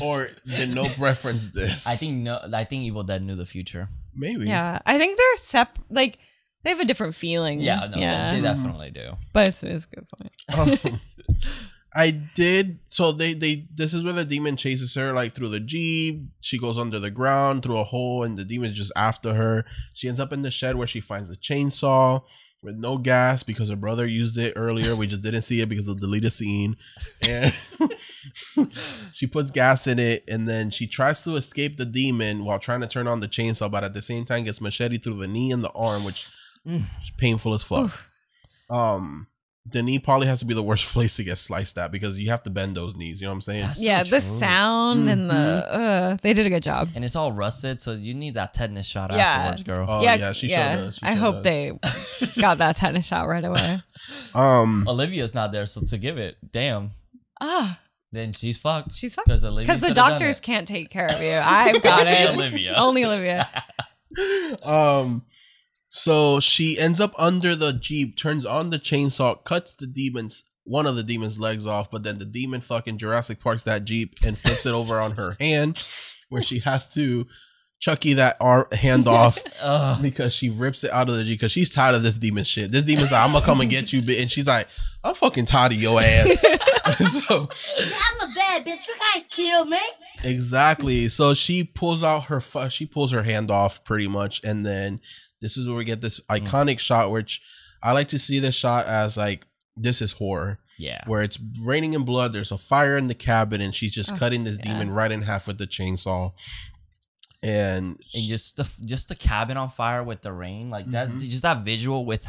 Or did Nope reference this? I think no. I think Evil Dead knew the future. maybe. Yeah. I think they're like, they have a different feeling. Yeah, no, Yeah. they definitely do. But it's a good point. I did. So they this is where the demon chases her like through the Jeep. She goes under the ground through a hole, and the demon's just after her. She ends up in the shed where she finds a chainsaw with no gas because her brother used it earlier. We just didn't see it because of the deleted scene. And she puts gas in it, and then she tries to escape the demon while trying to turn on the chainsaw, but at the same time gets machete through the knee and the arm, which is painful as fuck. The knee probably has to be the worst place to get sliced at because you have to bend those knees. You know what I'm saying? That's Yeah. so The true. sound and the, they did a good job. And it's all rusted, so you need that tetanus shot Yeah. afterwards, girl. Oh, yeah, she sure does. She I sure hope does. they got that tennis shot right away. Olivia's not there, so to give it, damn, Ah, then she's fucked. she's fucked. Because Because the doctors can't take care of you. I've got Only it. Olivia. Only Olivia. So she ends up under the Jeep, turns on the chainsaw, cuts one of the demon's legs off, but then the demon fucking Jurassic Parks that Jeep and flips it over on her hand, where she has to Chucky that hand off because she rips it out of the Jeep because she's tired of this demon shit. This demon's like, I'm gonna come and get you, bitch. And she's like, I'm fucking tired of your ass. So I'm a bad bitch. You can't kill me. exactly. So she pulls out she pulls her hand off pretty much, and then this is where we get this iconic shot, which I like to see this shot as like, this is horror. Yeah. Where it's raining in blood, there's a fire in the cabin, and she's just cutting this demon right in half with the chainsaw. And just the cabin on fire with the rain, like that, just that visual with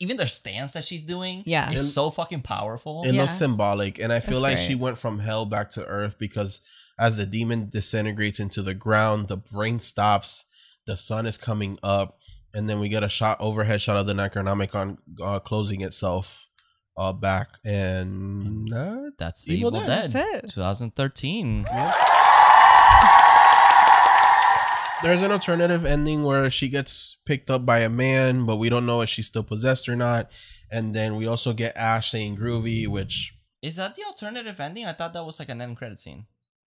even the stance that she's doing, Yeah. is so fucking powerful. it Yeah. looks symbolic, and I feel That's like great. she went from hell back to earth because as the demon disintegrates into the ground, the rain stops, the sun is coming up, and then we get a overhead shot of the Necronomicon closing itself back, and That's Evil Dead. That's it. 2013. There's an alternative ending where she gets picked up by a man, but we don't know if she's still possessed or not. And then we also get Ash saying groovy, which Is that the alternative ending? I thought that was like an end credit scene.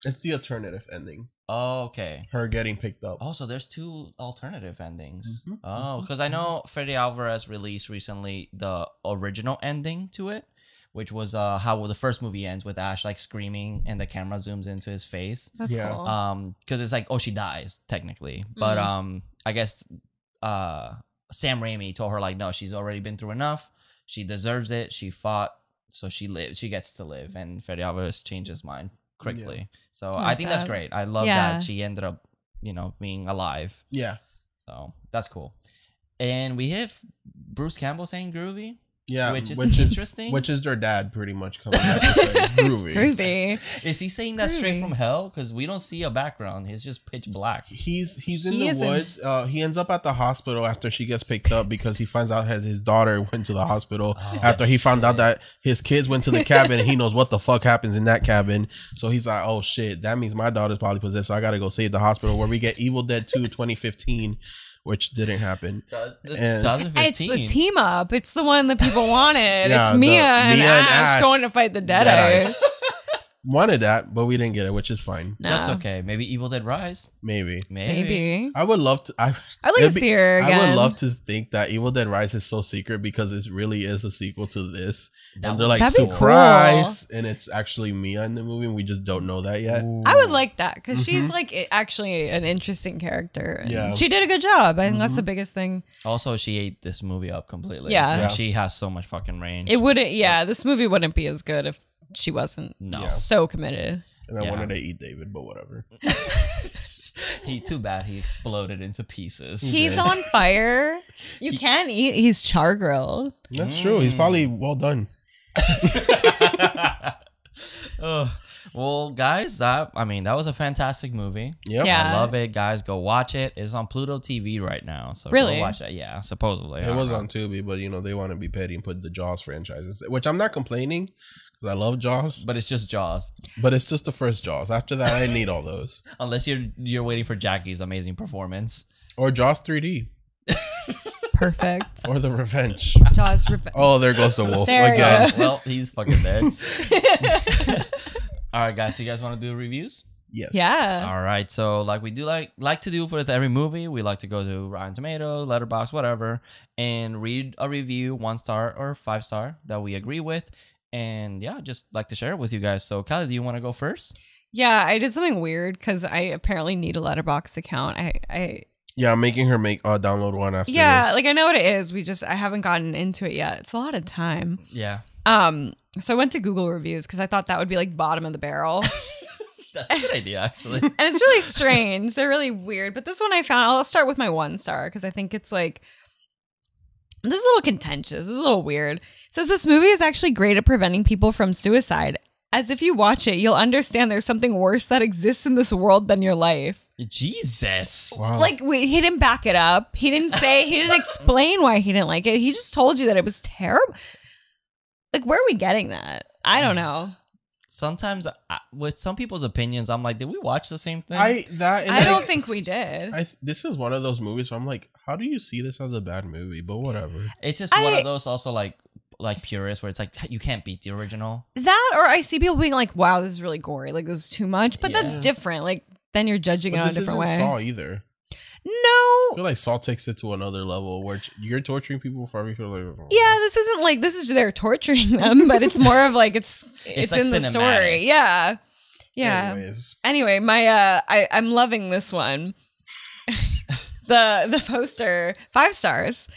It's the alternative ending. Oh, okay. Her getting picked up. Also, there's 2 alternative endings. Mm-hmm. Oh, because I know Freddy Alvarez released recently the original ending to it, which was how the first movie ends with Ash like screaming and the camera zooms into his face. That's Yeah. cool. Because it's like, oh, she dies technically, but I guess Sam Raimi told her like, no, she's already been through enough. She deserves it. She fought, so she lives. She gets to live, and Freddy Alvarez changed his mind quickly. Yeah. So Not I think that's bad. great. I love Yeah. that she ended up, being alive. Yeah. So that's cool. And we have Bruce Campbell saying groovy. Yeah. Which is interesting. Which is their dad pretty much coming back to say groovy. Groovy. Is he saying that straight Groovy. from hell? Because we don't see a background. He's just pitch black. He's in He the is in- woods. He ends up at the hospital after she gets picked up because he finds out that his daughter went to the hospital after he found out that his kids went to the cabin and he knows what the fuck happens in that cabin. So he's like, oh shit, that means my daughter's probably possessed. So I gotta go save the hospital. Where we get Evil Dead 2 2015, which didn't happen. And- 2015. It's the team up. It's the one that people wanted. Yeah, it's the Mia and Mia and Ash Ash. going to fight the Deadites. Deadites. Wanted that, but we didn't get it, which is fine. No. That's okay. Maybe Evil Dead Rise. Maybe. Maybe. I would love to. I'd like to it'd be- see her again. I would love to think that Evil Dead Rise is so secret because it really is a sequel to this. That And they're would- like, That'd be surprise. And it's actually Mia in the movie and we just don't know that yet. I would like that because she's like actually an interesting character. And Yeah. she did a good job. I think that's the biggest thing. Also, she ate this movie up completely. Yeah. And Yeah. she has so much fucking range. It wouldn't. Yeah, this movie wouldn't be as good if she wasn't No. so committed. And I Yeah. wanted to eat David, but whatever. Too bad he exploded into pieces. He's on fire. You can't eat. He's char grilled. That's true. He's probably well done. Well, guys, that was a fantastic movie. Yep. Yeah. I love it, guys. Go watch it. It's on Pluto TV right now, so Really? go watch it. Yeah, supposedly. I It was don't know. on Tubi, but they want to be petty and put the Jaws franchises, which I'm not complaining because I love Jaws, But it's just Jaws. but it's just the first Jaws. After that, I need all those. Unless you're waiting for Jackie's amazing performance. Or Jaws 3D. Perfect. Or The Revenge. Jaws revenge. Oh, there goes the wolf There you again. go. Well, he's fucking dead. All right, guys. So you guys want to do reviews? Yes. Yeah. All right. So like we do like to do with every movie, we like to go to Rotten Tomatoes, Letterboxd, whatever, and read a review, 1 star or 5 star that we agree with. And yeah, just like to share it with you guys. So Callie, do you want to go first? Yeah, I did something weird because I apparently need a Letterboxd account. Yeah, I'm making her download one after Yeah, this. like I know what it is. I haven't gotten into it yet. It's a lot of time. Yeah. So I went to Google reviews because I thought that would be like bottom of the barrel. That's a good idea, actually. And it's really strange. They're really weird. But this one I found, I'll start with my 1 star because I think it's like, this is a little contentious. This is a little weird. It says this movie is actually great at preventing people from suicide. As if you watch it, you'll understand there's something worse that exists in this world than your life. Jesus. Wow. Like, he didn't back it up. He didn't explain why he didn't like it. He just told you that it was terrible. Like, where are we getting that? I don't know. Sometimes with some people's opinions, I'm like, did we watch the same thing? I don't think we did. This is one of those movies where I'm like, how do you see this as a bad movie? But whatever. It's just one of those also like purists where it's like you can't beat the original. That, or I see people being like, wow, this is really gory. Like, this is too much. But that's Yeah. different. Like, then you're judging it But on a this different isn't way. Saw either. I No. feel like Saw takes it to another level where you're torturing people for everything. Like, Yeah, this isn't like, this is they're torturing them, but it's more of like, it's like in the cinematic. story. Yeah. Yeah. Anyways. Anyway, I'm loving this one. the poster, 5 stars,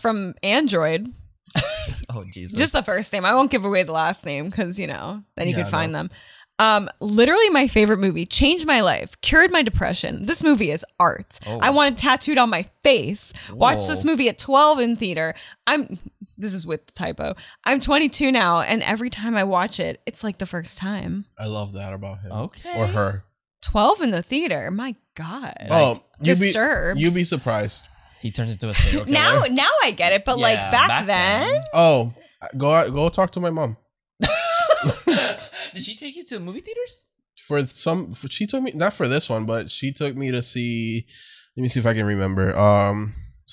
from Android. Oh Jesus! Just the first name. I won't give away the last name because, then you Yeah, could find them. Literally my favorite movie, changed my life, cured my depression. This movie is art. Oh. I want it tattooed on my face. Watch this Whoa. movie at 12 in theater. This is with the typo. I'm 22 now, and every time I watch it, it's like the first time. I love that about him. Okay. Or her. 12 in the theater. My God. Oh, Disturbed. You'd be surprised. He turns into a serial killer. Now I get it, but Yeah, like back then, Oh, go talk to my mom. Did she take you to movie theaters? She took me, not for this one, but she took me to see, let me see if I can remember.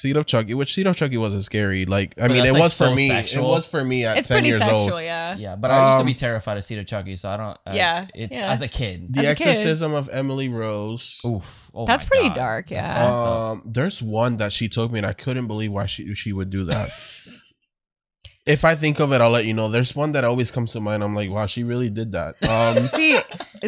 Seed of Chucky, which Seed of Chucky wasn't scary. Like, I But mean, that's, it like, was for so me. sexual. It was for me at It's 10 pretty years sexual, old. yeah. Yeah, but I used to be Um, terrified of Cedar Chucky, so I don't. Yeah, it's yeah. as a kid. The As a kid. Exorcism of Emily Rose. Oof, oh That's my pretty God. dark, That's yeah. fucked up. There's one that she took me, and I couldn't believe why she would do that. If I think of it, I'll let you know. There's one that always comes to mind. I'm like, wow, she really did that.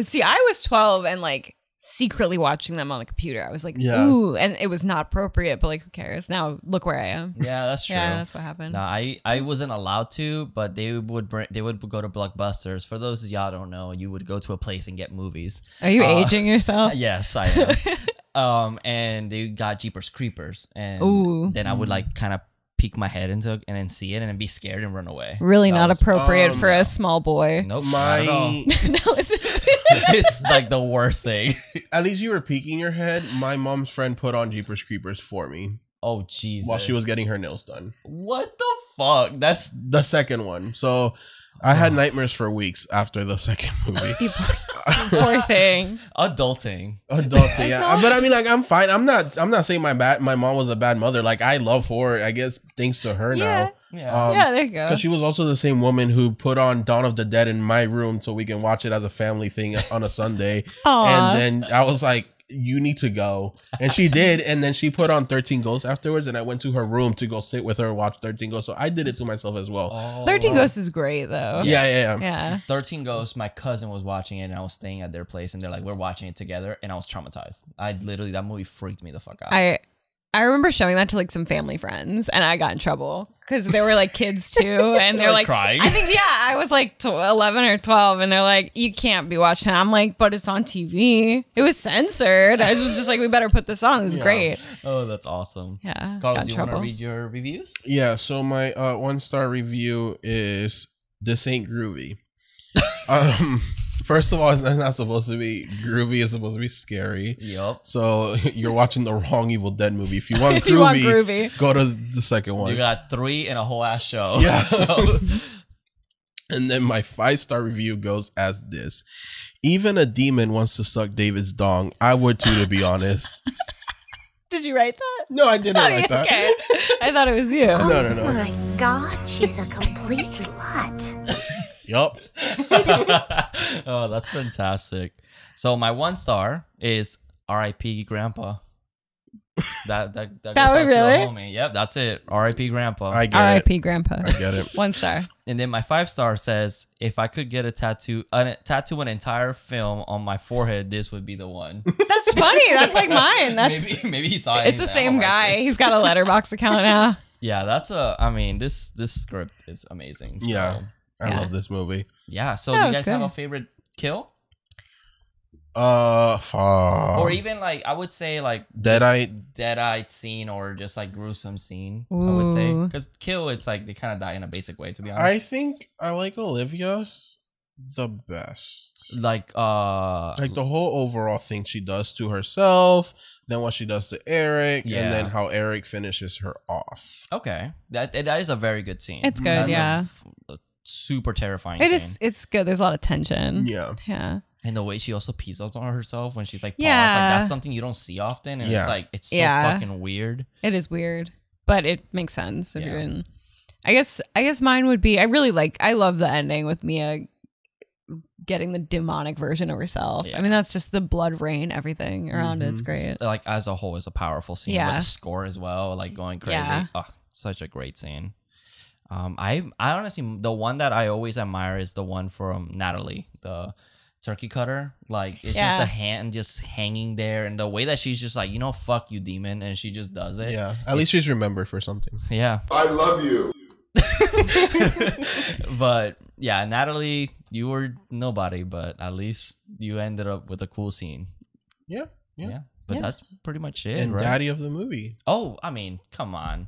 See, I was 12 and like secretly watching them on the computer. I was like, Yeah. ooh, and it was not appropriate, but like, who cares? Now look where I am. Yeah, that's true. Yeah, that's what happened. No, I wasn't allowed to, but they would go to Blockbusters. For those of y'all don't know, you would go to a place and get movies. Are you aging yourself? Yes, I am. And they got Jeepers Creepers, and Ooh. then I would like kind of peek my head into it and then see it and then be scared and run away. Really That not was- appropriate for a small boy. Nope, not at all. my, No, it's- It's like the worst thing. at least you were peeking your head. My mom's friend put on Jeepers Creepers for me Oh Jesus! while she was getting her nails done. What the fuck? That's The second one. So I had nightmares for weeks after the second movie. poor thing. adulting. Adulting, yeah. But I mean, like, I'm fine. I'm not saying my mom was a bad mother. Like, I love horror. I guess thanks to her now. Yeah. Yeah, there you go. Because she was also the same woman who put on Dawn of the Dead in my room so we can watch it as a family thing on a Sunday. Aw. And then I was like, you need to go. And she did. And then she put on 13 Ghosts afterwards. And I went to her room to go sit with her and watch 13 Ghosts. So I did it to myself as well. Oh, 13 Ghosts is great though. Yeah. Yeah. 13 Ghosts, my cousin was watching it and I was staying at their place and they're like, we're watching it together, and I was traumatized. That movie freaked me the fuck out. I remember showing that to like some family friends and I got in trouble because they were like kids too. And they're like, crying. I think, yeah, I was like 11 or 12 and they're like, you can't be watching it. I'm like, but it's on TV. It was censored. I was just like, we better put this on. This is great. Oh, that's awesome. Yeah. got Carlos, in do you want to trouble. read your reviews? Yeah. So my 1-star review is This Ain't Groovy. First of all, it's not supposed to be groovy. It's supposed to be scary. Yup. So you're watching the wrong Evil Dead movie. If you want groovy, If you want groovy. go to the second one. You got 3 in a whole ass show. Yeah. So, And then my 5-star review goes as this. Even a demon wants to suck David's dong. I would too, to be honest. Did you write that? No, I didn't write that. Okay. I thought it was you. No. My God, she's a complete slut. Yup. oh, that's fantastic. So my 1-star is R.I.P. Grandpa. That goes That out one to really? the homie. Yep, that's it. R.I.P. Grandpa. I get it. R.I.P. Grandpa. I get it. 1 star. And then my 5-star says, if I could get a tattoo an entire film on my forehead, this would be the one. That's funny. That's like mine. That's maybe he saw it. it's the same guy. He's got a letterbox account now. Yeah, I mean, this script is amazing. So, Yeah. I Yeah. love this movie. Yeah. So That do you was guys have good. a favorite kill? Fuck. Or even like, I would say like Dead-eyed scene, or just like gruesome scene, I would say. Ooh. Because kill, it's like they kind of die in a basic way, to be honest. I think I like Olivia's the best. Like The whole overall thing she does to herself, then what she does to Eric, Yeah. and then how Eric finishes her off. okay, that is a very good scene. It's good, That's yeah. a super terrifying It scene. is. It's good. There's a lot of tension. Yeah. Yeah. And the way she also pees out on herself when she's like paused, Yeah. like that's something you don't see often, and Yeah. it's like it's so Yeah. fucking weird. It is weird, but it makes sense if Yeah. you're in. I guess mine would be. I love the ending with Mia getting the demonic version of herself. Yeah. I mean, that's just the blood rain, everything around it. It's great. Like as a whole, is a powerful scene. Yeah. With the score as well, like going crazy. Yeah. Oh, such a great scene. I honestly, the one that I always admire is the one from Natalie, the turkey cutter. Like it's just Yeah. a hand just hanging there, and the way that she's just like, fuck you, demon, and she just does it. Yeah. At least she's remembered for something. Yeah. I love you. But yeah, Natalie, you were nobody, but at least you ended up with a cool scene. Yeah. Yeah. But Yeah. that's pretty much it, And right? daddy of the movie, Oh, I mean, come on.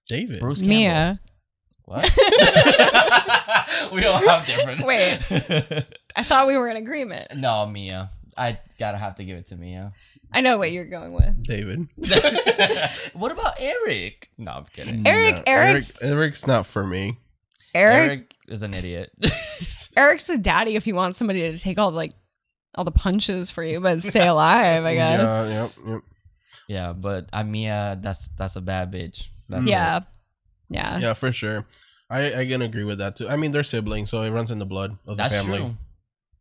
David. Bruce Campbell. Mia. What? We all have different. Wait. I thought we were in agreement. No, Mia. I gotta have to give it to Mia. I know what you're going with. David. What about Eric? No, I'm kidding. Eric's not for me. Eric is an idiot. Eric's the daddy if you want somebody to take all the punches for you, but stay alive, I guess. Yeah, yep. Yeah, but Mia, that's a bad bitch. That's Yeah. it. Yeah. Yeah, for sure. I can agree with that too. I mean, they're siblings, so it runs in the blood of the That's family. true.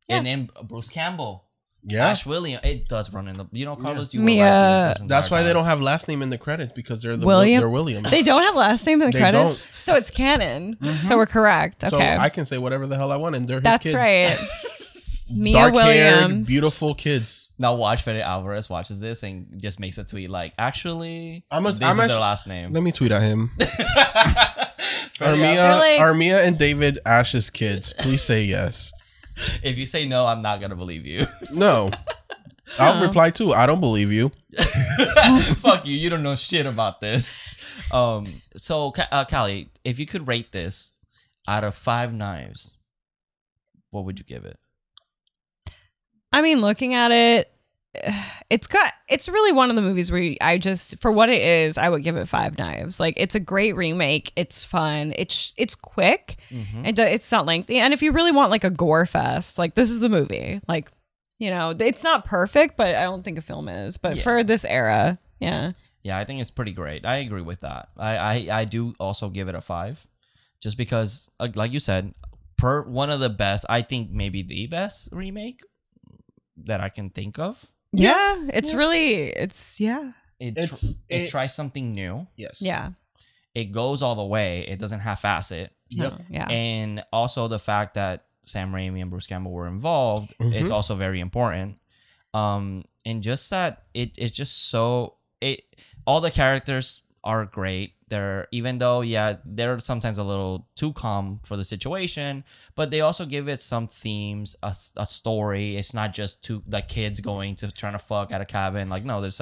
Yeah. And then Bruce Campbell, Yeah, Ash William, it does run in the. Carlos, you Mia- were right this that's why entire they don't time. have last name in the credits because they're William? Williams. They don't have last name in the They credits, don't. so it's canon. So we're correct. So Okay, I can say whatever the hell I want, and they're his that's kids. right. Mia Dark-haired, Williams. beautiful kids. Now watch Fede Alvarez watches this and just makes a tweet like, actually, I'm this is actually- their last name. Let me tweet at him. They're like- Armia and David Ash's kids. Please say yes. If you say no, I'm not gonna believe you. No. I'll reply too. I don't believe you. Fuck you. You don't know shit about this. So, Callie, if you could rate this out of 5 knives, what would you give it? I mean, looking at it, it's really one of the movies where I just, for what it is, I would give it 5 knives. Like, it's a great remake. It's fun. It's quick. And it's not lengthy. And if you really want like a gore fest, like this is the movie. Like, it's not perfect, but I don't think a film is. But for this era, yeah. Yeah, I think it's pretty great. I agree with that. I do also give it a 5, just because, like you said, one of the best. I think maybe the best remake that I can think of. Yeah, it's really, yeah. It tries something new. Yes. Yeah. It goes all the way. It doesn't half-ass it. Yep. No, yeah. And also the fact that Sam Raimi and Bruce Campbell were involved is also very important. And just that it's just so all the characters are great. Even though they're sometimes a little too calm for the situation, but they also give it some themes, a story. It's not just the kids going to trying to fuck at a cabin. Like, no, there's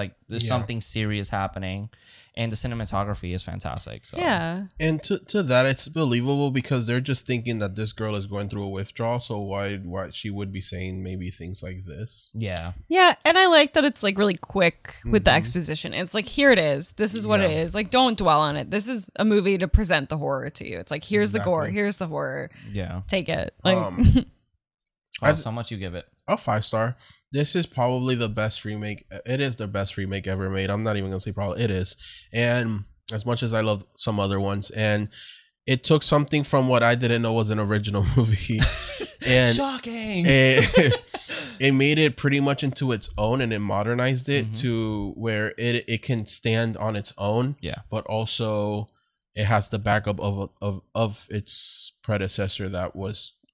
something serious happening, and the cinematography is fantastic. So Yeah. And to that, it's believable because they're just thinking that this girl is going through a withdrawal. So why she would be saying maybe things like this? yeah. Yeah, and I like that it's like really quick with the exposition. It's like, here it is. This is what it is. Like, don't dwell on it. This is a movie to present the horror to you. It's like, here's the gore, here's the horror. Yeah. Take it. Like, How much you give it? A 5-star. This is probably the best remake. It is the best remake ever made. I'm not even gonna say probably. It is. And as much as I love some other ones, and it took something from what I didn't know was an original movie, and Shocking. it made it pretty much into its own, and it modernized it to where it can stand on its own. Yeah. But also it has the backup of its predecessor that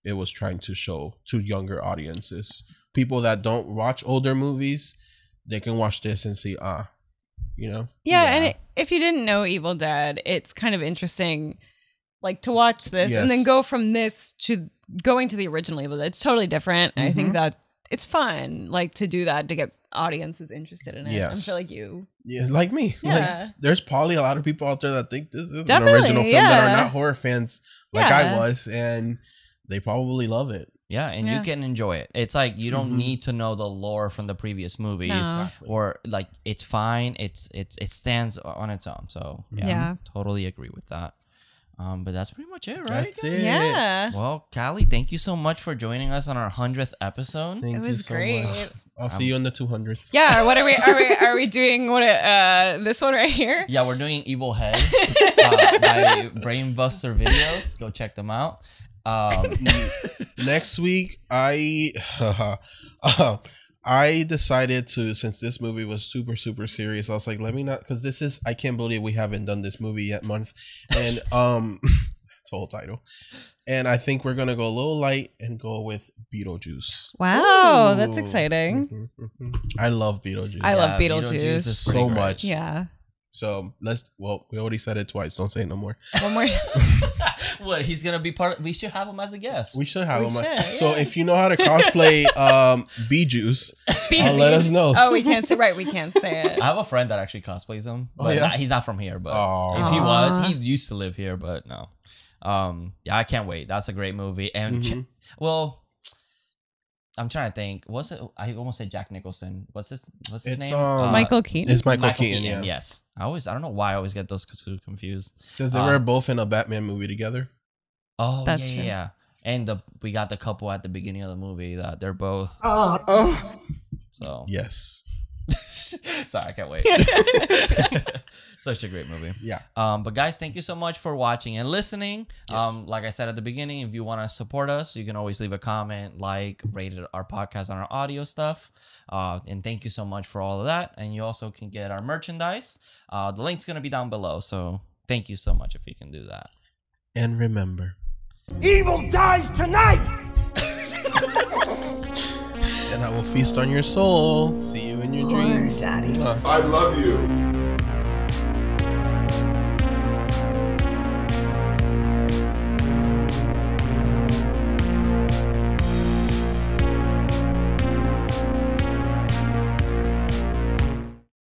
it was trying to show to younger audiences. People that don't watch older movies, they can watch this and see, yeah, and if you didn't know Evil Dead, it's kind of interesting, like, to watch this and then go from this to going to the original Evil Dead. It's totally different. And I think that it's fun, like, to do that to get audiences interested in it. Yes. I'm sure, like you. Yeah, like me. Yeah. Like, there's probably a lot of people out there that think this is Definitely, an original film that yeah. are not horror fans like Yeah. I was, and they probably love it. Yeah, and you can enjoy it. It's like you don't need to know the lore from the previous movies, No. or like it's fine. It stands on its own. So Yeah. totally agree with that. But that's pretty much it, right? That's it. Yeah. Well, Callie, thank you so much for joining us on our 100th episode. Thank It you was so great. much. I'll see you on the 200th. Yeah, what are we doing this one right here? Yeah, we're doing Evil Head by Brainbuster Videos. Go check them out. Next week, I decided to, since this movie was super, super serious, I was like, let me not, because I can't believe we haven't done this movie yet month. And it's the whole title. And I think we're going to go a little light and go with Beetlejuice. Wow, that's exciting. I love Beetlejuice. I love Yeah, Beetlejuice. is pretty so great. much. Yeah. So we already said it twice. Don't say it no more. One more. What, he's gonna be part of, we should have him as a guest. We should have We him. should, So if you know how to cosplay Bee-Juice, let us know. Oh, we can't say we can't say it. I have a friend that actually cosplays him. But yeah? he's not from here, but Aw. if he was, he used to live here, but no. Yeah, I can't wait. That's a great movie. And well, I'm trying to think. What's it? I almost said Jack Nicholson. What's his name? Michael Keaton. It's Michael Keaton, yeah. Yes. I don't know why I always get those two confused. Because they were both in a Batman movie together. Oh, That's yeah, true. yeah. And we got the couple at the beginning of the movie that they're both. So Yes. Sorry, I can't wait. Such a great movie. Yeah. But guys, thank you so much for watching and listening. Yes. Like I said at the beginning, if you want to support us, you can always leave a comment, rate our podcast on our audio stuff. And thank you so much for all of that. And you also can get our merchandise. The link's going to be down below. So thank you so much if you can do that. And remember, Evil dies tonight! and I will feast on your soul. See you in your dreams. Daddies. Mwah. I love you.